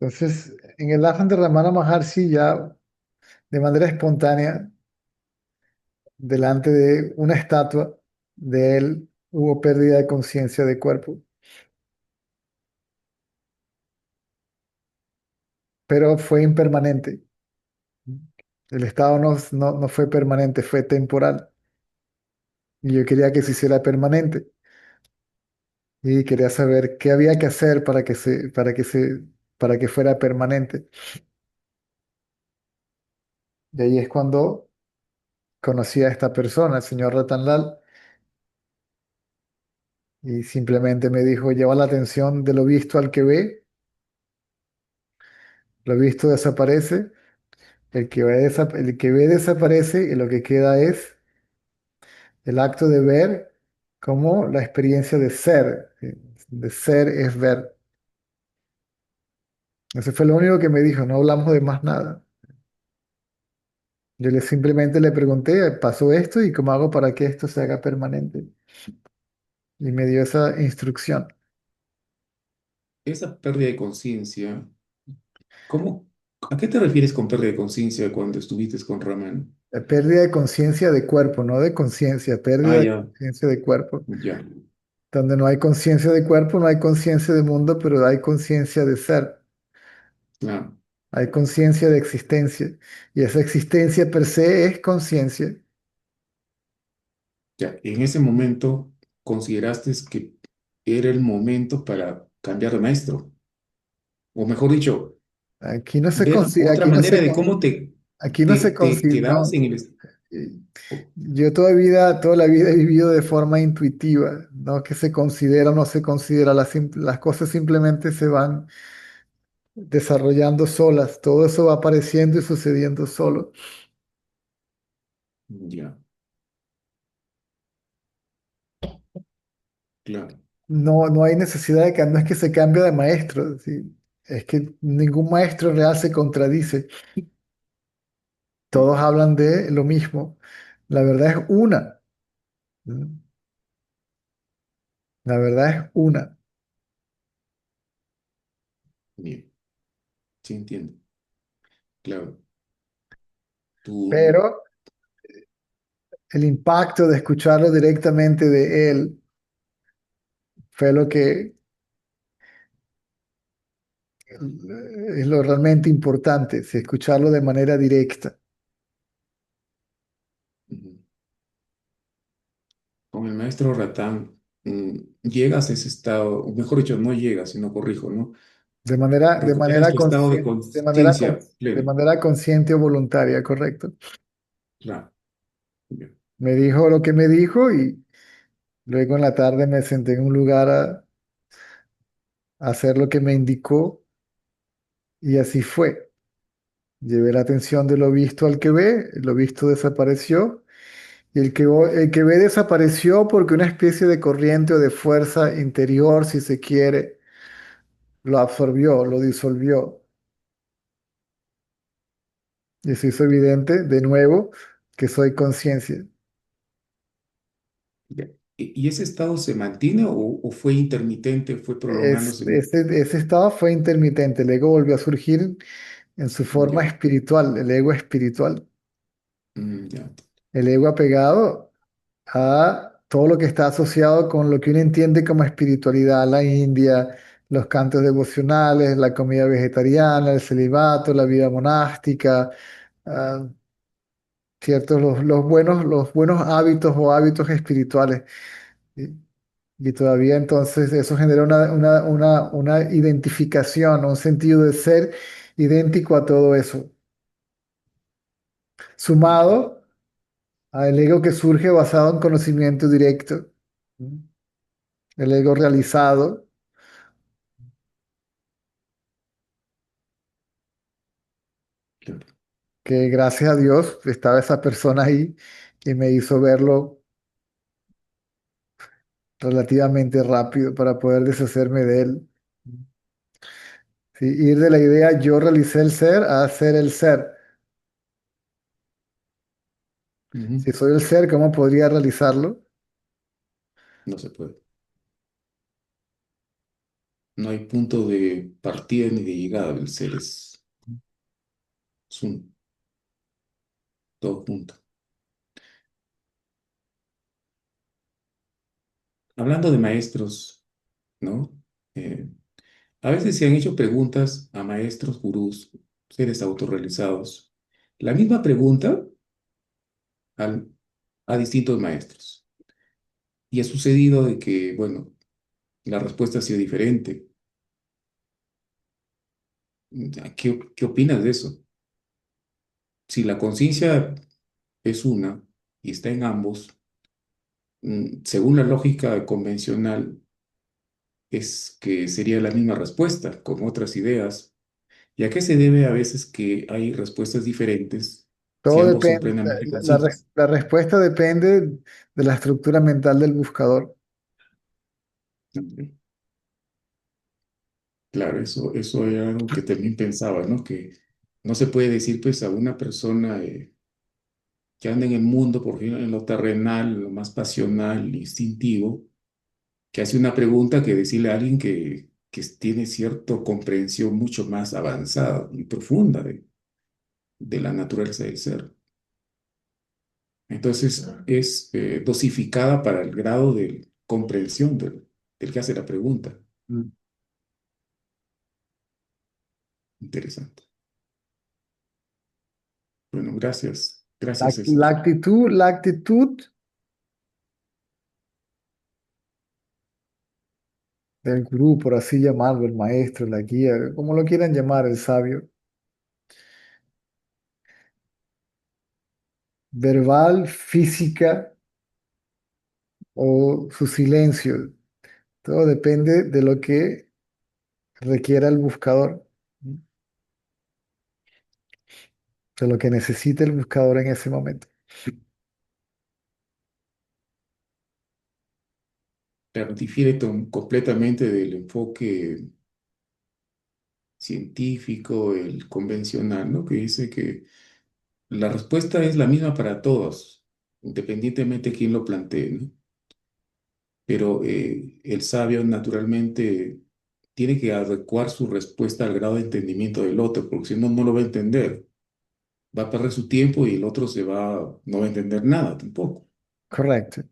S2: Entonces, en el afán de Ramana Maharshi, ya de manera espontánea, delante de una estatua de él, hubo pérdida de conciencia de cuerpo, pero fue impermanente. El estado no fue permanente, fue temporal. Y yo quería que se hiciera permanente. Y quería saber qué había que hacer para que fuera permanente. Y ahí es cuando conocí a esta persona, el señor Ratanlal, y simplemente me dijo, lleva la atención de lo visto desaparece, el que ve desaparece y lo que queda es el acto de ver como la experiencia de ser. De ser es ver. Eso fue lo único que me dijo, no hablamos de más nada. Simplemente le pregunté, pasó esto y cómo hago para que esto se haga permanente. Y me dio esa instrucción.
S1: Esa pérdida de conciencia, ¿cómo, a qué te refieres con pérdida de conciencia cuando estuviste con Raman?
S2: La pérdida de conciencia de cuerpo, no de conciencia,
S1: Ah,
S2: pérdida de
S1: ya,
S2: conciencia de cuerpo.
S1: ya,
S2: Donde no hay conciencia de cuerpo, no hay conciencia de mundo, pero hay conciencia de ser,
S1: claro,
S2: hay conciencia de existencia. Y esa existencia per se es conciencia.
S1: ya. En ese momento consideraste que era el momento para cambiar de maestro, o mejor dicho,
S2: Aquí no se
S1: ver
S2: considera,
S1: otra manera de cómo
S2: aquí no se
S1: te
S2: considera,
S1: quedabas
S2: no.
S1: en el...
S2: Eh,
S1: oh,
S2: Yo toda la vida he vivido de forma intuitiva, no que se considera o no se considera, las cosas simplemente se van desarrollando solas, todo eso va apareciendo y sucediendo solo.
S1: ya, claro,
S2: No hay necesidad de que, no es que se cambie de maestro, ¿sí? Es que ningún maestro real se contradice, todos
S1: ujú,
S2: hablan de lo mismo, la verdad es una, ¿no? La verdad es una,
S1: bien, sí entiendo, claro, tú,
S2: pero el impacto de escucharlo directamente de él fue lo que es lo realmente importante, si escucharlo de manera directa.
S1: ujú, con el maestro Ratán, llegas a ese estado, o mejor dicho, no llegas, sino corrijo, ¿no? Recuperas tu estado de conciencia
S2: de
S1: pleno,
S2: manera consciente o voluntaria, correcto.
S1: claro, ya,
S2: Me dijo lo que me dijo y luego en la tarde me senté en un lugar a hacer lo que me indicó y así fue. Llevé la atención de lo visto al que ve, lo visto desapareció y el que ve desapareció porque una especie de corriente o de fuerza interior, si se quiere, lo absorbió, lo disolvió. Y se hizo evidente de nuevo que soy conciencia.
S1: ya. ¿Y ese estado se mantiene o fue intermitente, fue prolongándose?
S2: Ese estado fue intermitente, el ego volvió a surgir en su forma
S1: Ya,
S2: espiritual, el ego espiritual,
S1: ya,
S2: el ego apegado a todo lo que está asociado con lo que uno entiende como espiritualidad, la India, los cantos devocionales, la comida vegetariana, el celibato, la vida monástica, ah, ciertos los buenos hábitos o hábitos espirituales. ¿Sí? Y todavía entonces eso genera una identificación, un sentido de ser idéntico a todo eso,
S1: ya,
S2: sumado al ego que surge basado en conocimiento directo, ¿sí? El ego realizado,
S1: claro,
S2: que gracias a Dios estaba esa persona ahí y me hizo verlo relativamente rápido para poder deshacerme de él. ¿Sí? Ir de la idea yo realicé el ser a ser el ser.
S1: ujú,
S2: Si soy el ser, ¿cómo podría realizarlo?
S1: no se puede. No hay punto de partida ni de llegada del ser, es un todo junto. Hablando de maestros, ¿no? Eh, a veces se han hecho preguntas a maestros, gurús, seres autorrealizados. La misma pregunta al- a distintos maestros. Y ha sucedido de que, bueno, la respuesta ha sido diferente. ¿Qué opinas de eso? Si la conciencia es una y está en ambos, según la lógica convencional, es que sería la misma respuesta con otras ideas. ¿Y a qué se debe a veces que hay respuestas diferentes si
S2: Todo
S1: ambos son
S2: depende,
S1: plenamente conscientes?
S2: la respuesta depende de la estructura mental del buscador.
S1: Ok. Claro, eso era algo que también pensaba, ¿no? Que no se puede decir pues a una persona que anda en el mundo, por ejemplo, en lo terrenal, en lo más pasional, instintivo, que hace una pregunta que decirle a alguien que tiene cierta comprensión mucho más avanzada y profunda de la naturaleza del ser. Entonces es dosificada para el grado de comprensión del que hace la pregunta.
S2: Mm.
S1: Interesante. Bueno, gracias.
S2: La,
S1: Gracias, César.
S2: la actitud del gurú, por así llamarlo, el maestro, la guía, como lo quieran llamar, el sabio, verbal, física o su silencio, todo depende de lo que requiera el buscador, de lo que necesite el buscador en ese momento.
S1: Claro, difiere completamente del enfoque científico, el convencional, ¿no? Que dice que la respuesta es la misma para todos, independientemente de quién lo plantee, ¿no? Pero el sabio naturalmente tiene que adecuar su respuesta al grado de entendimiento del otro, porque si no, no lo va a entender. Va a perder su tiempo y el otro no va a entender nada tampoco.
S2: Correcto,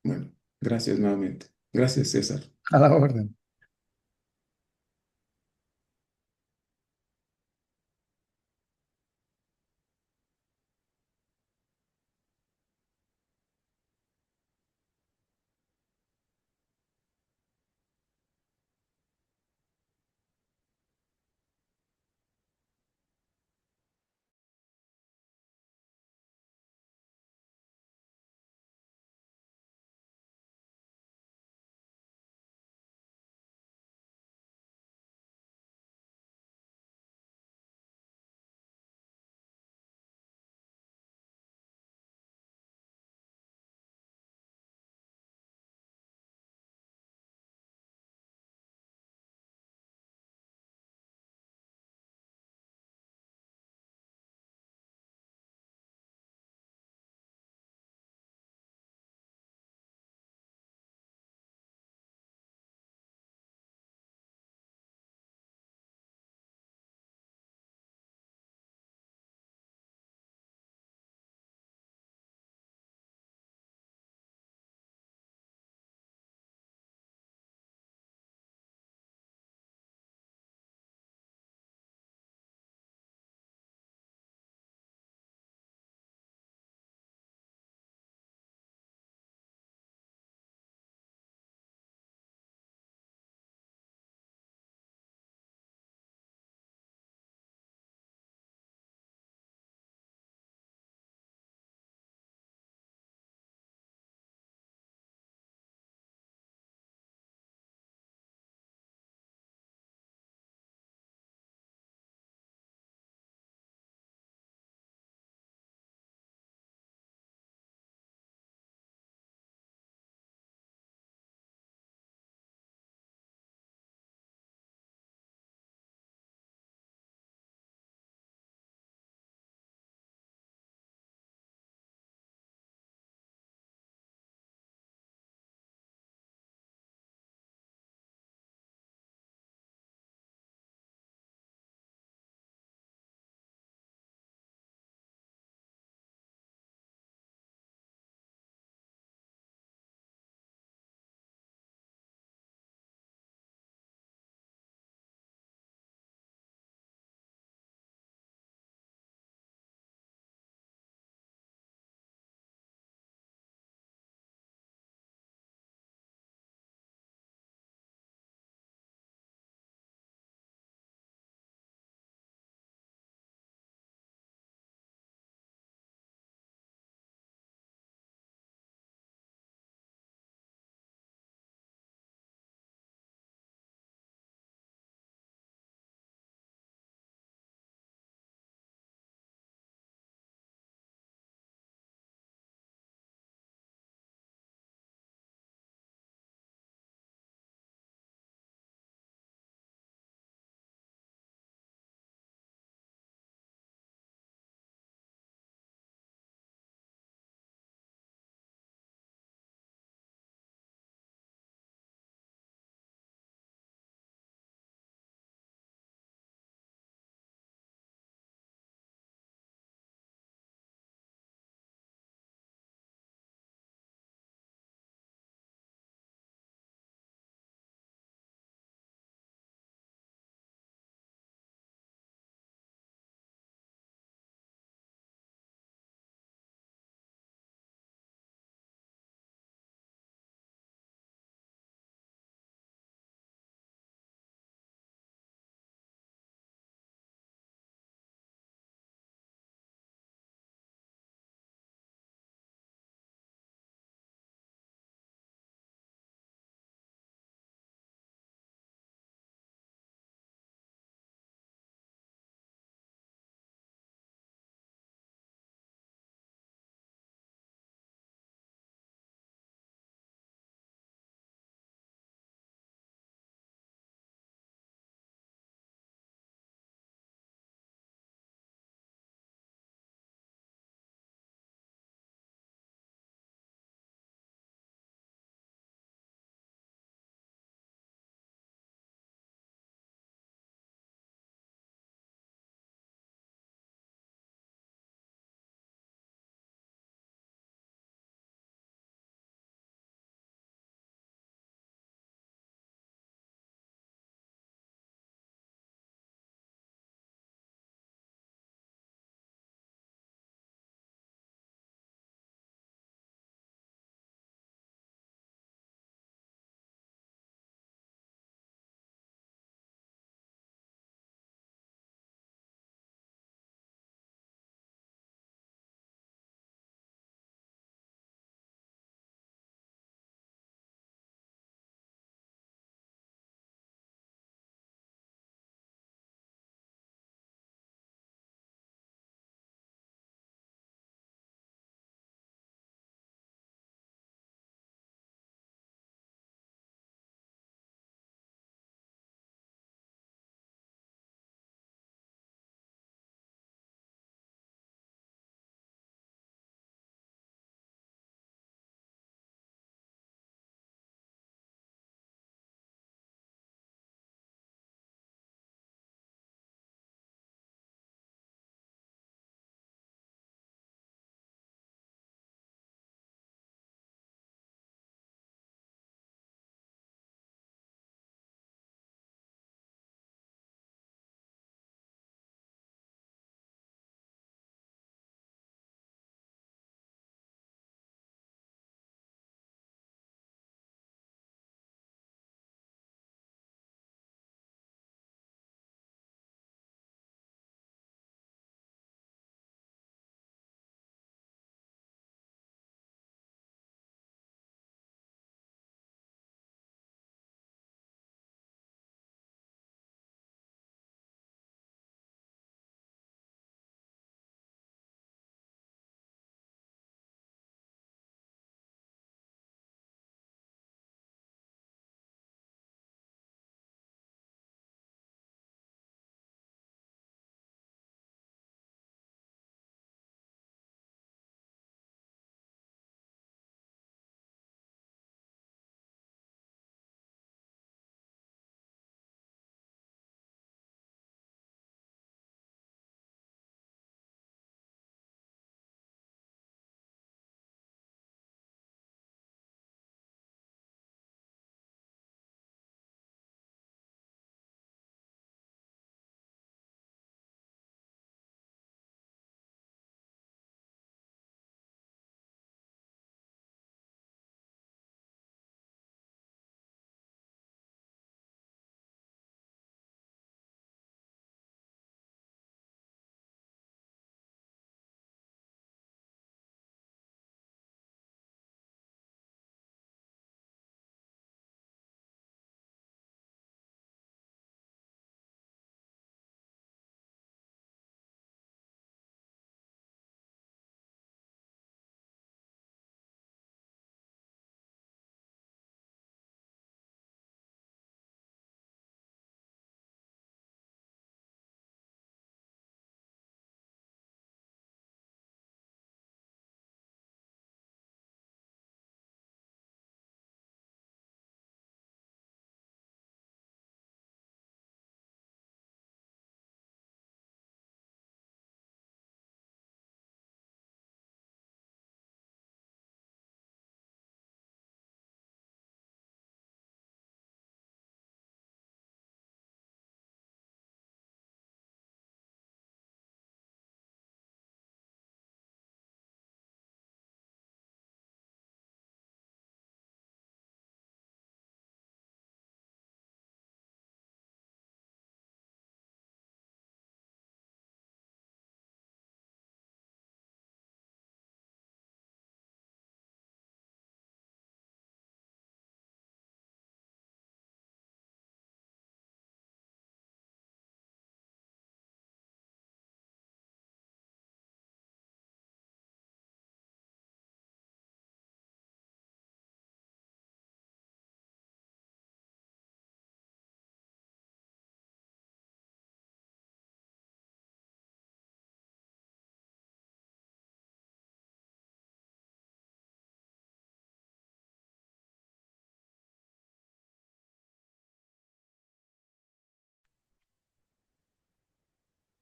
S1: Bueno, gracias nuevamente. Gracias, César.
S2: a la orden.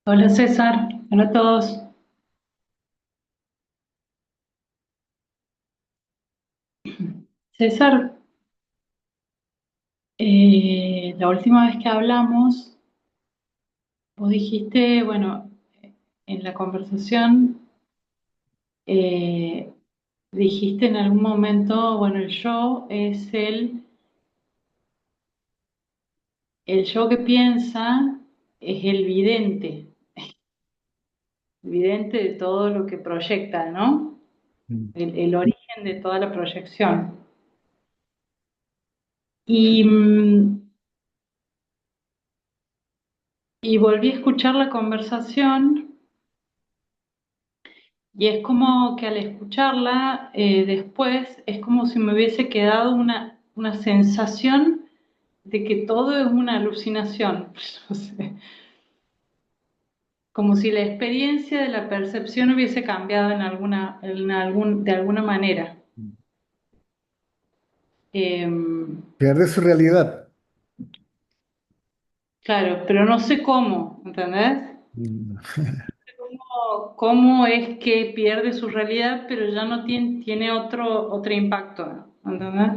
S3: Hola César, hola a todos. César, la última vez que hablamos, vos dijiste, bueno, en la conversación, eh, dijiste en algún momento, bueno, el yo es el yo que piensa, es el vidente de todo lo que proyecta, ¿no?
S2: Mm.
S3: El origen de toda la proyección. Y, mm, y volví a escuchar la conversación. Y es como que al escucharla después, es como si me hubiese quedado una sensación de que todo es una alucinación. No sé. Como si la experiencia de la percepción hubiese cambiado de alguna manera. Eh,
S2: Pierde su realidad.
S3: claro, pero no sé cómo, ¿entendés?
S2: Mm.
S3: Cómo es que pierde su realidad, pero ya no tiene otro impacto, ¿entendés?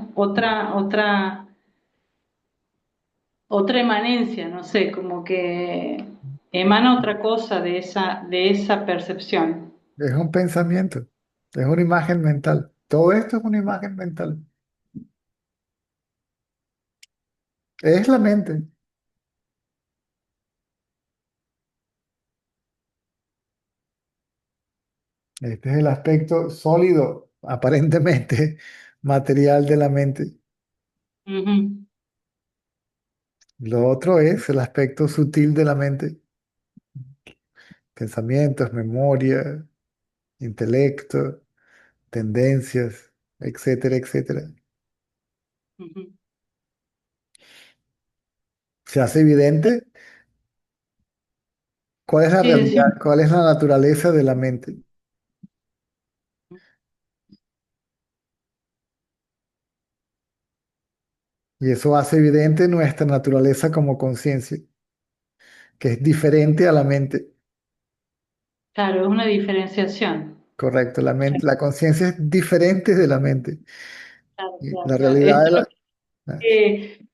S3: Otra emanencia, no sé, como que emana otra cosa de esa percepción.
S2: Es un pensamiento, es una imagen mental. Todo esto es una imagen mental. Es la mente. Este es el aspecto sólido, aparentemente material de la mente.
S3: Ujú,
S2: Lo otro es el aspecto sutil de la mente. Pensamientos, memoria, intelecto, tendencias, etcétera, etcétera.
S3: ujú.
S2: Se hace evidente cuál es la
S3: Sí,
S2: realidad,
S3: decimos,
S2: cuál es la naturaleza de la mente. Y eso hace evidente nuestra naturaleza como conciencia, que es diferente a la mente.
S3: claro, es una diferenciación.
S2: Correcto, la mente, la conciencia es diferente de la mente.
S3: Claro,
S2: Y
S3: claro,
S2: la
S3: claro.
S2: realidad
S3: Esto
S2: de
S3: es lo
S2: la... ah,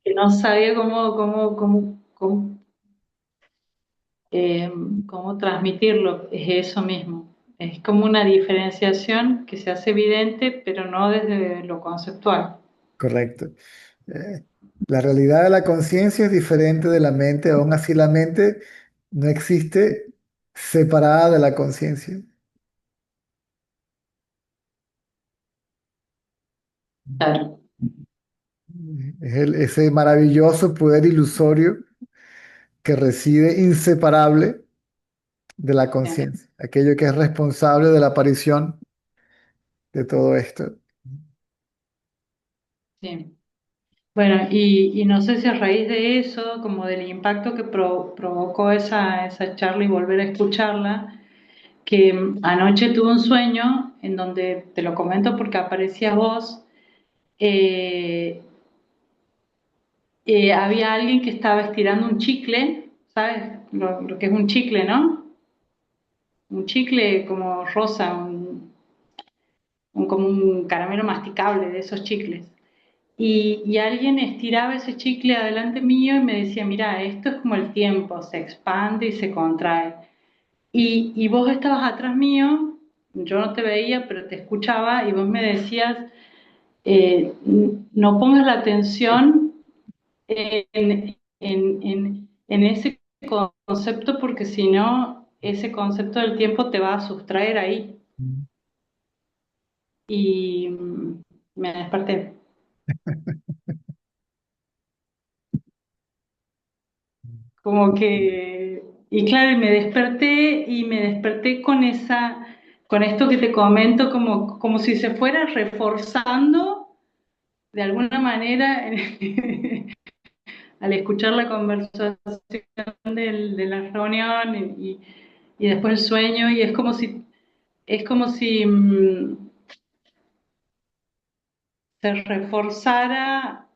S3: que no sabía cómo transmitirlo, es eso mismo. Es como una diferenciación que se hace evidente, pero no desde lo conceptual.
S2: correcto. Eh, la realidad de la conciencia es diferente de la mente, aún así la mente no existe separada de la conciencia.
S3: Claro,
S2: Es ese maravilloso poder ilusorio que reside inseparable de la
S3: sí,
S2: conciencia, aquello que es responsable de la aparición de todo esto.
S3: sí. Bueno, y no sé si a raíz de eso, como del impacto que provocó esa charla y volver a escucharla, que anoche tuve un sueño en donde, te lo comento porque aparecías vos, eh, había alguien que estaba estirando un chicle, ¿sabes? Lo que es un chicle, ¿no? Un chicle como rosa, como un caramelo masticable de esos chicles. Y alguien estiraba ese chicle adelante mío y me decía, mira, esto es como el tiempo, se expande y se contrae. Y vos estabas atrás mío, yo no te veía, pero te escuchaba y vos me decías, no pongas la atención en ese concepto porque si no, ese concepto del tiempo te va a sustraer ahí. Y me desperté. Como que, y claro, y me desperté con esto que te comento, como si se fuera reforzando de alguna manera al escuchar la conversación de la reunión y después el sueño, y es como si se reforzara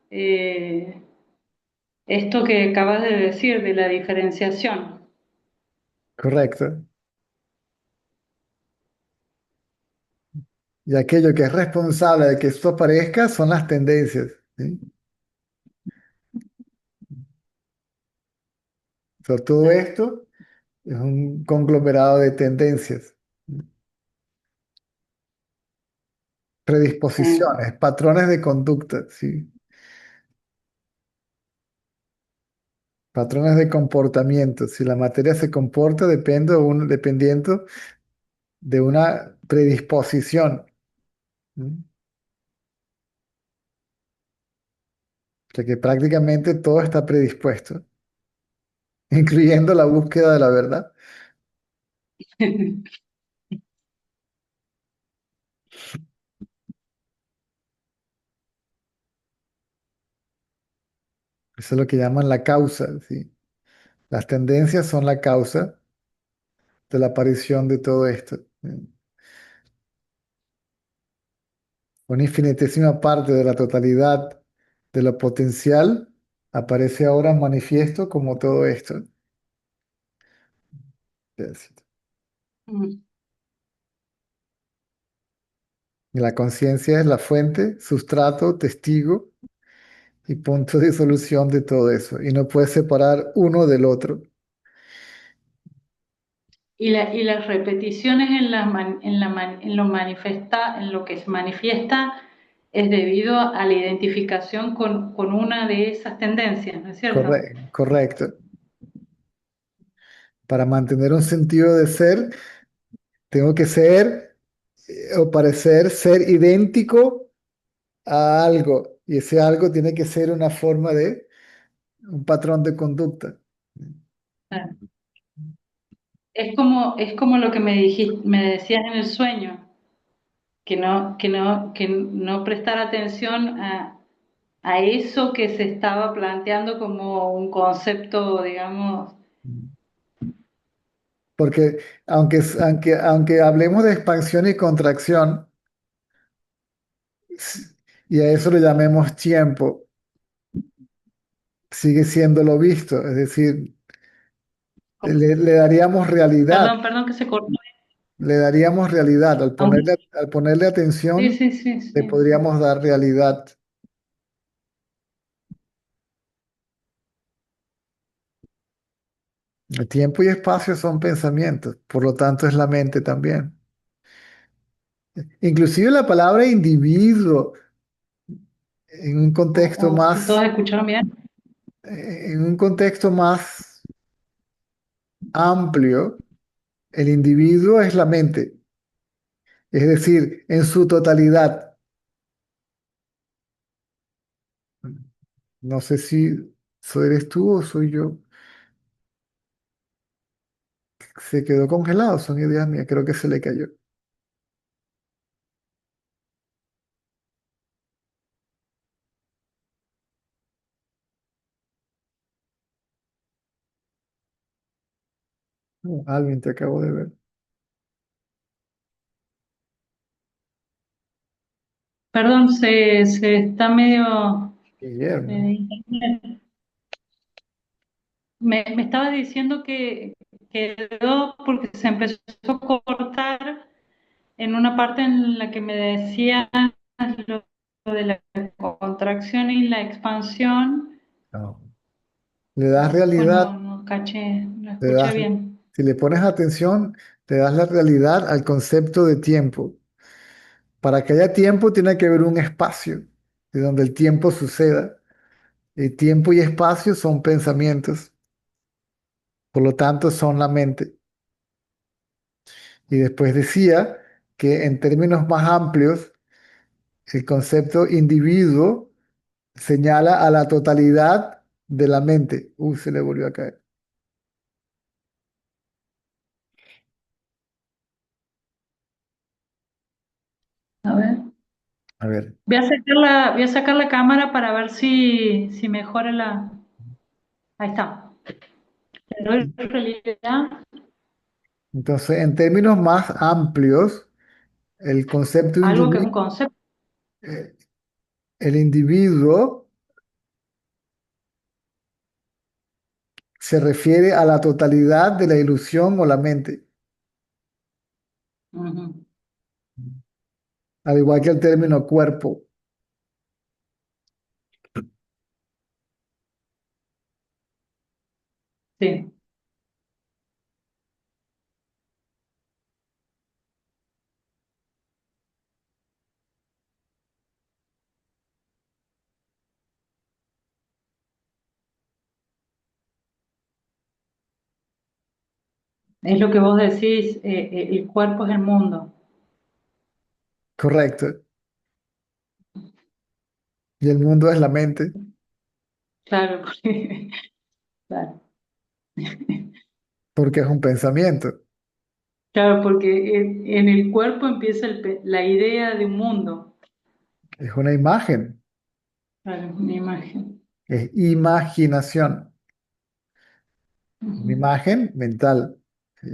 S3: esto que acabas de decir, de la diferenciación.
S2: correcto. Y aquello que es responsable de que esto aparezca son las tendencias, ¿sí? O sea, todo esto es un conglomerado de tendencias,
S3: Sí.
S2: predisposiciones, patrones de conducta, ¿sí? Patrones de comportamiento. Si la materia se comporta, dependiendo de una predisposición. ¿Mm? O sea que prácticamente todo está predispuesto, incluyendo la búsqueda de la verdad. Eso es lo que llaman la causa, ¿sí? Las tendencias son la causa de la aparición de todo esto. ¿Sí? Una infinitésima parte de la totalidad de lo potencial aparece ahora manifiesto como todo esto. Yes.
S3: Mm.
S2: Y la conciencia es la fuente, sustrato, testigo y punto de solución de todo eso. Y no puedes separar uno del otro.
S3: Y las repeticiones en, en lo que se manifiesta es debido a la identificación con una de esas tendencias, ¿no es cierto?
S2: Correcto. Para mantener un sentido de ser, tengo que ser o parecer ser idéntico a algo. Y ese algo tiene que ser una forma de un patrón de conducta.
S3: Es como lo que me dijiste, me decías en el sueño, que no prestar atención a eso que se estaba planteando como un concepto, digamos,
S2: Porque aunque hablemos de expansión y contracción, s- y a eso le llamemos tiempo, sigue siendo lo visto. Es decir, le daríamos realidad,
S3: perdón que se cortó,
S2: le daríamos realidad. Al
S3: aunque
S2: ponerle
S3: sí,
S2: atención,
S3: sí, sí,
S2: le
S3: sí.
S2: podríamos dar realidad. El tiempo y espacio son pensamientos, por lo tanto es la mente también. Inclusive la palabra individuo, en un contexto
S3: Si todos escucharon bien.
S2: en un contexto más amplio, el individuo es la mente, es decir, en su totalidad. No sé si eres tú o soy yo. Se quedó congelado, son ideas mías, creo que se le cayó. Alvin, te acabo de ver.
S3: Perdón, se está medio
S2: Guillermo.
S3: de internet. Me estaba diciendo que quedó porque se empezó a cortar en una parte en la que me decía lo de la contracción y la expansión.
S2: No. Le das
S3: Después
S2: realidad,
S3: no caché, no
S2: le
S3: escuché
S2: das,
S3: bien.
S2: si le pones atención, le das la realidad al concepto de tiempo. Para que haya tiempo tiene que haber un espacio de donde el tiempo suceda. El tiempo y espacio son pensamientos, por lo tanto son la mente. Y después decía que en términos más amplios, el concepto individuo señala a la totalidad de la mente. Se le volvió a caer.
S3: A ver.
S2: A ver.
S3: Voy a sacar la cámara para ver si mejora la. Ahí está. Le doy realidad,
S2: Entonces, en términos más amplios, el concepto
S3: algo que es un concepto.
S2: eh, el individuo se refiere a la totalidad de la ilusión o la mente,
S3: Ujú.
S2: al igual que el término cuerpo.
S3: Sí, es lo que vos decís, el cuerpo es el mundo.
S2: Correcto. Y el mundo es la mente,
S3: Claro, porque, claro,
S2: porque es un pensamiento,
S3: claro, porque en el cuerpo empieza la idea de un mundo.
S2: es una imagen,
S3: Claro, una imagen.
S2: es imaginación, una
S3: Ujú,
S2: imagen mental, ¿sí?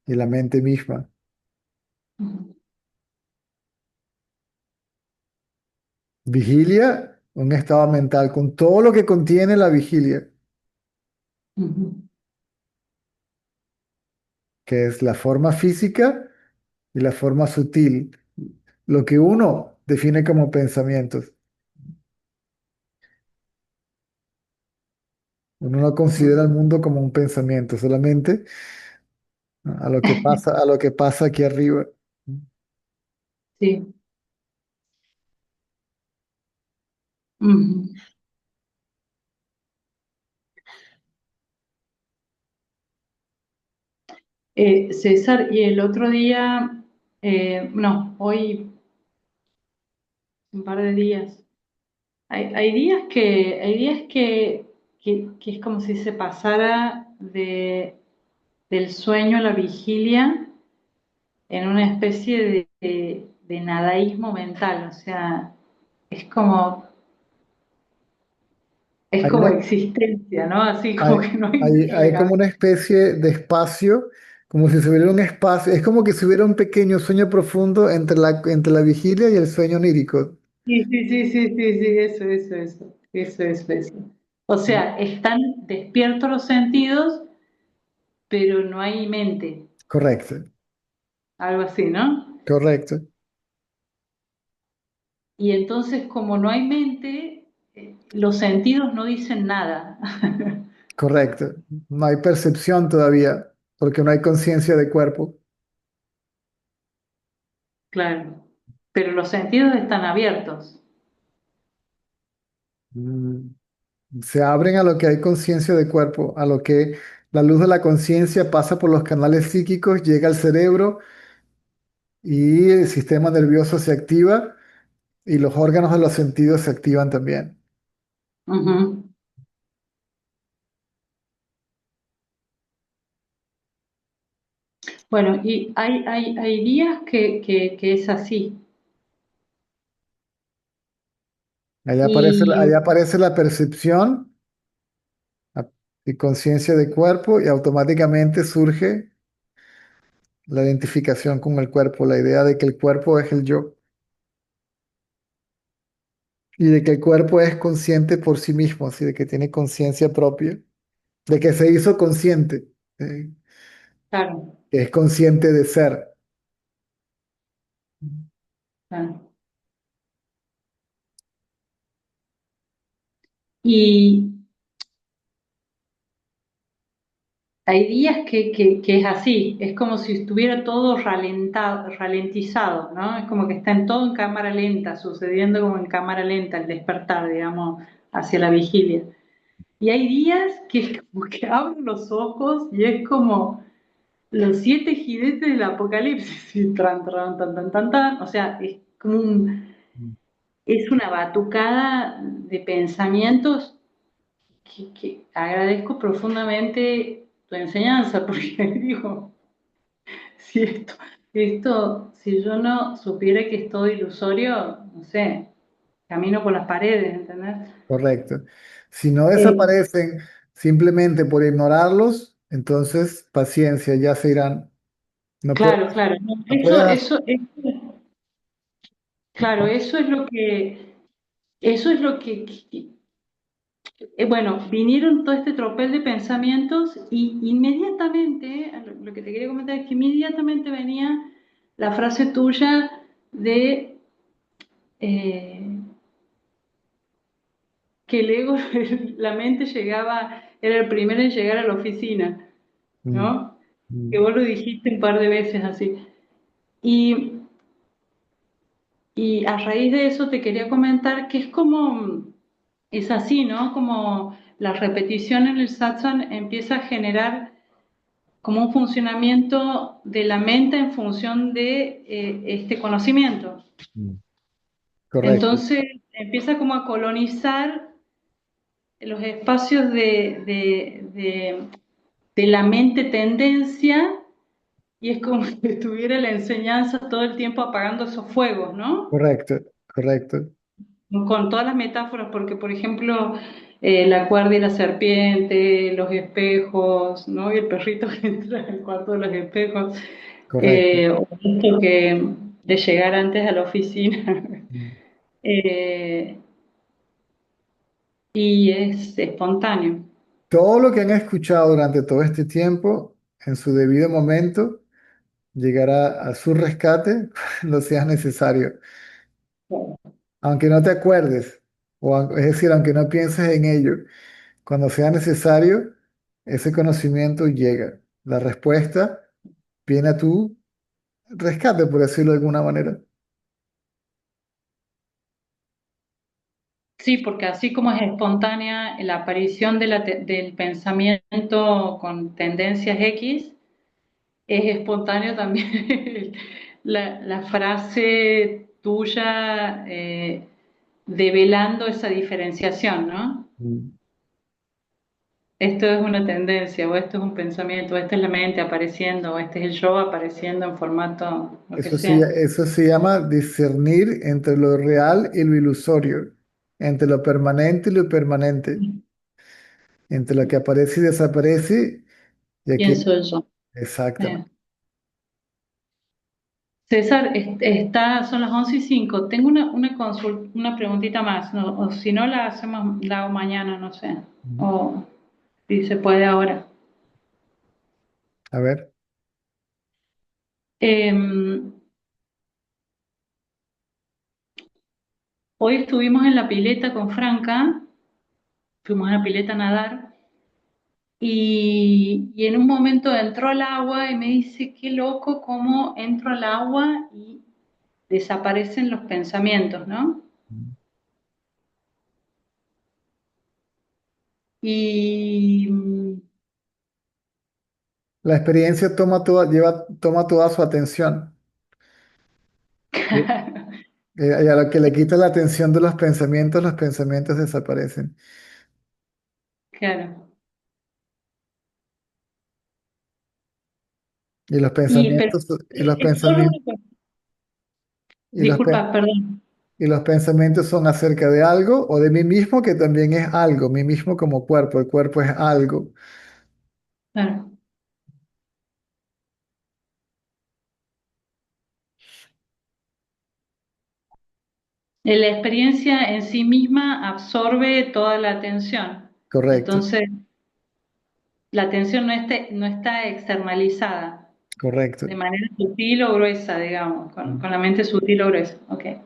S2: Y la mente misma.
S3: ujú,
S2: Vigilia, un estado mental con todo lo que contiene la vigilia,
S3: ujú,
S2: que es la forma física y la forma sutil, lo que uno define como pensamientos. Uno no considera el
S3: ujú.
S2: mundo como un pensamiento, solamente a lo que pasa aquí arriba.
S3: Sí. Ujú. César, y el otro día, no, hoy, un par de días, hay días que es como si se pasara del sueño a la vigilia en una especie de nadaísmo mental, o sea, es como, es
S2: Hay,
S3: como
S2: una-
S3: existencia, ¿no? Así como
S2: hay,
S3: que no hay nada en la
S2: hay como
S3: cabeza.
S2: una especie de espacio, como si se hubiera un espacio, es como que si hubiera un pequeño sueño profundo entre la vigilia y el sueño onírico.
S3: Sí, sí, sí, sí, sí, sí, eso. O sea, están despiertos los sentidos, pero no hay mente,
S2: Correcto,
S3: algo así, ¿no?
S2: correcto,
S3: Y entonces, como no hay mente, los sentidos no dicen nada.
S2: correcto. No hay percepción todavía, porque no hay conciencia de cuerpo.
S3: Claro, pero los sentidos están abiertos.
S2: Mm, Se abren a lo que hay conciencia de cuerpo, a lo que la luz de la conciencia pasa por los canales psíquicos, llega al cerebro y el sistema nervioso se activa y los órganos de los sentidos se activan también.
S3: Ujú. Bueno, y hay días que es así. Y
S2: Allá aparece la percepción a- y conciencia de cuerpo y automáticamente surge la identificación con el cuerpo, la idea de que el cuerpo es el yo y de que el cuerpo es consciente por sí mismo, así de que tiene conciencia propia, de que se hizo consciente,
S3: claro,
S2: que es consciente de ser.
S3: claro. Y hay días que es así, es como si estuviera todo ralentizado, ¿no? Es como que está en todo en cámara lenta, sucediendo como en cámara lenta el despertar, digamos, hacia la vigilia. Y hay días que es como que abro los ojos y es como los siete jinetes del apocalipsis, y tan, o sea, es como es una batucada de pensamientos que agradezco profundamente tu enseñanza, porque digo, si si yo no supiera que es todo ilusorio, no sé, camino por las paredes, ¿entendés?
S2: Correcto. Si no
S3: Eh,
S2: desaparecen simplemente por ignorarlos, entonces paciencia, ya se irán. No puedes,
S3: claro, claro, no,
S2: no puedes,
S3: claro, eso es lo que bueno, vinieron todo este tropel de pensamientos y inmediatamente, lo que te quería comentar es que inmediatamente venía la frase tuya de eh, que el ego, la mente llegaba, era el primero en llegar a la oficina,
S2: Mm,
S3: ¿no? Que
S2: mm,
S3: vos lo dijiste un par de veces así. Y, y a raíz de eso te quería comentar que es como, es así, ¿no? Como la repetición en el satsang empieza a generar como un funcionamiento de la mente en función de este conocimiento.
S2: mm. Correcto,
S3: Entonces empieza como a colonizar los espacios de la mente tendencia y es como si estuviera la enseñanza todo el tiempo apagando esos fuegos, ¿no?
S2: correcto, correcto,
S3: Con todas las metáforas, porque por ejemplo, la cuerda y la serpiente, los espejos, ¿no? Y el perrito que entra en el cuarto de los espejos,
S2: correcto.
S3: o esto que de llegar antes a la oficina.
S2: Mm.
S3: eh, y es espontáneo.
S2: Todo lo que han escuchado durante todo este tiempo, en su debido momento, llegará a su rescate cuando sea necesario. Aunque no te acuerdes, es decir, aunque no pienses en ello, cuando sea necesario, ese conocimiento llega. La respuesta viene a tu rescate, por decirlo de alguna manera.
S3: Sí, porque así como es espontánea la aparición de del pensamiento con tendencias X, es espontáneo también la frase tuya develando esa diferenciación, ¿no?
S2: Mm.
S3: Esto es una tendencia, o esto es un pensamiento, o esta es la mente apareciendo, o este es el yo apareciendo en formato, lo que sea.
S2: Eso se llama discernir entre lo real y lo ilusorio, entre lo permanente y lo permanente, entre lo que aparece y desaparece, y aquí,
S3: Pienso yo. Eh,
S2: exactamente.
S3: César, son las 11:05. Tengo una consulta, una preguntita más, ¿no? O si no la hacemos, la hago mañana, no sé.
S2: Ujú.
S3: O si se puede ahora.
S2: A ver.
S3: Em, Hoy estuvimos en la pileta con Franca, fuimos a la pileta a nadar y en un momento entró al agua y me dice, qué loco cómo entro al agua y desaparecen los pensamientos, ¿no? Y
S2: La experiencia toma toda su atención. Y a lo que le quita la atención de los pensamientos desaparecen.
S3: claro.
S2: Y los
S3: Pero
S2: pensamientos, y los
S3: es solo
S2: pensamientos,
S3: una cuestión.
S2: y los, pe-
S3: Disculpa, perdón.
S2: y los pensamientos son acerca de algo o de mí mismo, que también es algo, mí mismo como cuerpo. El cuerpo es algo.
S3: Claro. La experiencia en sí misma absorbe toda la atención.
S2: Correcto,
S3: Entonces, la atención no está externalizada
S2: correcto.
S3: de manera sutil o gruesa, digamos, con la mente sutil o gruesa. Okay.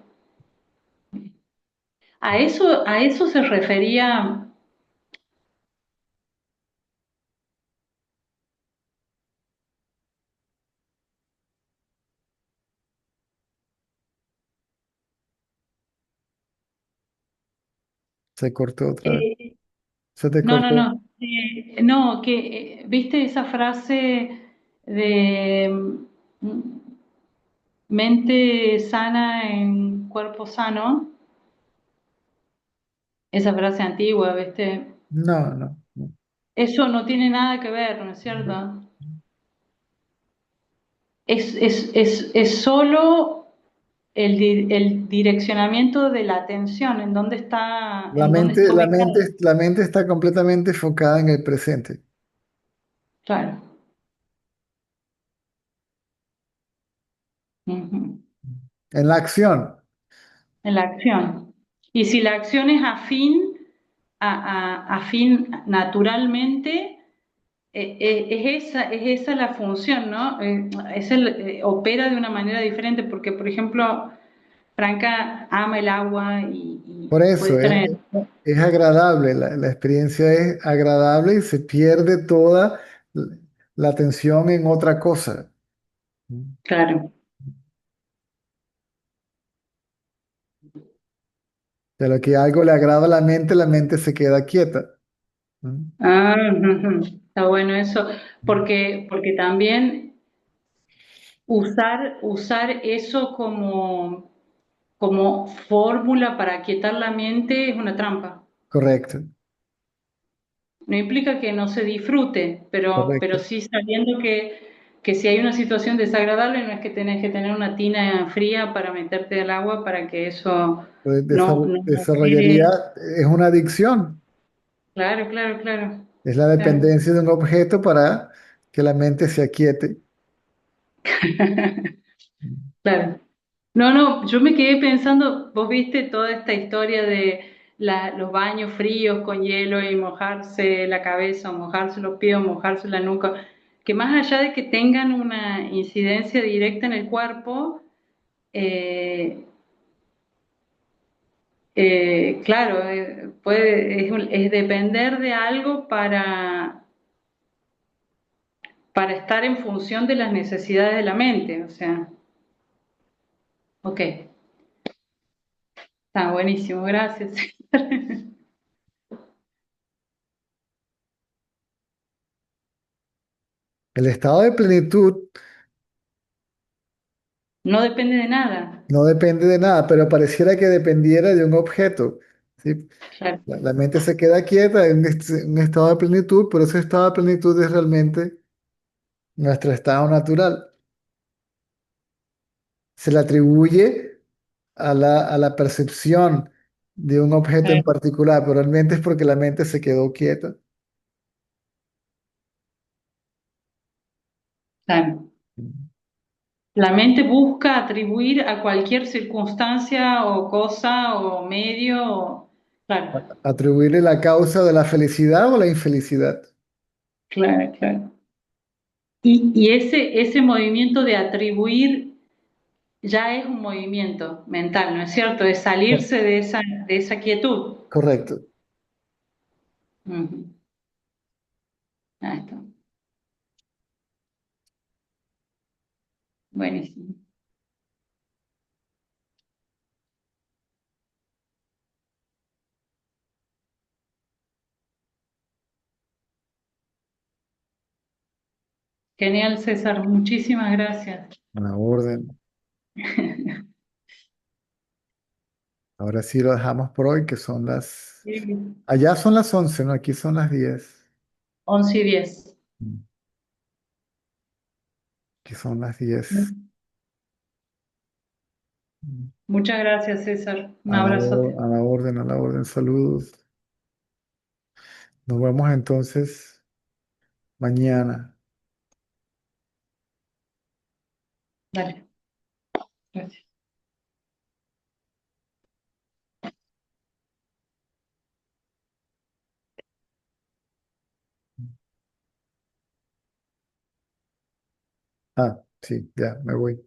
S3: A eso se refería,
S2: Se cortó otra vez.
S3: eh,
S2: Se te
S3: no, no,
S2: cortó.
S3: no, no, que, ¿viste esa frase de mente sana en cuerpo sano? Esa frase antigua, ¿viste?
S2: No, no, no.
S3: Eso no tiene nada que ver, ¿no es cierto? Es solo el direccionamiento de la atención, en dónde está ubicada.
S2: La mente está completamente enfocada en el presente,
S3: Claro. Ujú.
S2: en la acción.
S3: En la acción. Y si la acción es afín a fin naturalmente, es esa la función, ¿no? Opera de una manera diferente porque, por ejemplo, Franca ama el agua
S2: Por
S3: y puede
S2: eso
S3: estar en el...
S2: es agradable, la experiencia es agradable y se pierde toda la atención en otra cosa. O
S3: Claro.
S2: sea, lo que algo le agrada a la mente se queda quieta. ¿Mm?
S3: Ah, ujú. Está bueno eso, porque también usar eso como fórmula para aquietar la mente es una trampa.
S2: Correcto,
S3: No implica que no se disfrute, pero
S2: correcto.
S3: sí sabiendo que si hay una situación desagradable no es que tenés que tener una tina fría para meterte al agua para que eso
S2: Pues
S3: no
S2: desarrollaría,
S3: genere...
S2: es una adicción,
S3: Claro, claro, claro,
S2: es la
S3: claro.
S2: dependencia de un objeto para que la mente se aquiete.
S3: Claro. No, no, yo me quedé pensando, vos viste toda esta historia de los baños fríos con hielo y mojarse la cabeza, o mojarse los pies, o mojarse la nuca, que más allá de que tengan una incidencia directa en el cuerpo, eh, claro, es depender de algo para estar en función de las necesidades de la mente, o sea, ok, está buenísimo, gracias.
S2: El estado de plenitud
S3: No depende de nada.
S2: no depende de nada, pero pareciera que dependiera de un objeto. ¿Sí?
S3: Claro,
S2: La mente se queda quieta en un estado de plenitud, pero ese estado de plenitud es realmente nuestro estado natural. Se le atribuye a la percepción de un objeto en
S3: claro,
S2: particular, pero realmente es porque la mente se quedó quieta.
S3: claro. La mente busca atribuir a cualquier circunstancia o cosa o medio, claro,
S2: Atribuirle la causa de la felicidad o la infelicidad.
S3: claro, claro. Y ese movimiento de atribuir ya es un movimiento mental, ¿no es cierto? Es
S2: Co-
S3: salirse de esa quietud.
S2: Correcto.
S3: Ujú. Ahí está. Buenísimo. Genial, César. Muchísimas gracias.
S2: A la orden. Ahora sí lo dejamos por hoy, que son las...
S3: Sí.
S2: Allá son las 11, ¿no? Aquí son las 10.
S3: 11:10.
S2: Mm. Aquí son las 10. Mm.
S3: Muchas gracias, César. Un
S2: A
S3: abrazote.
S2: a la orden, a la orden. Saludos. Nos vemos entonces mañana.
S3: Dale. Gracias.
S2: Ah, sí, ya, me voy.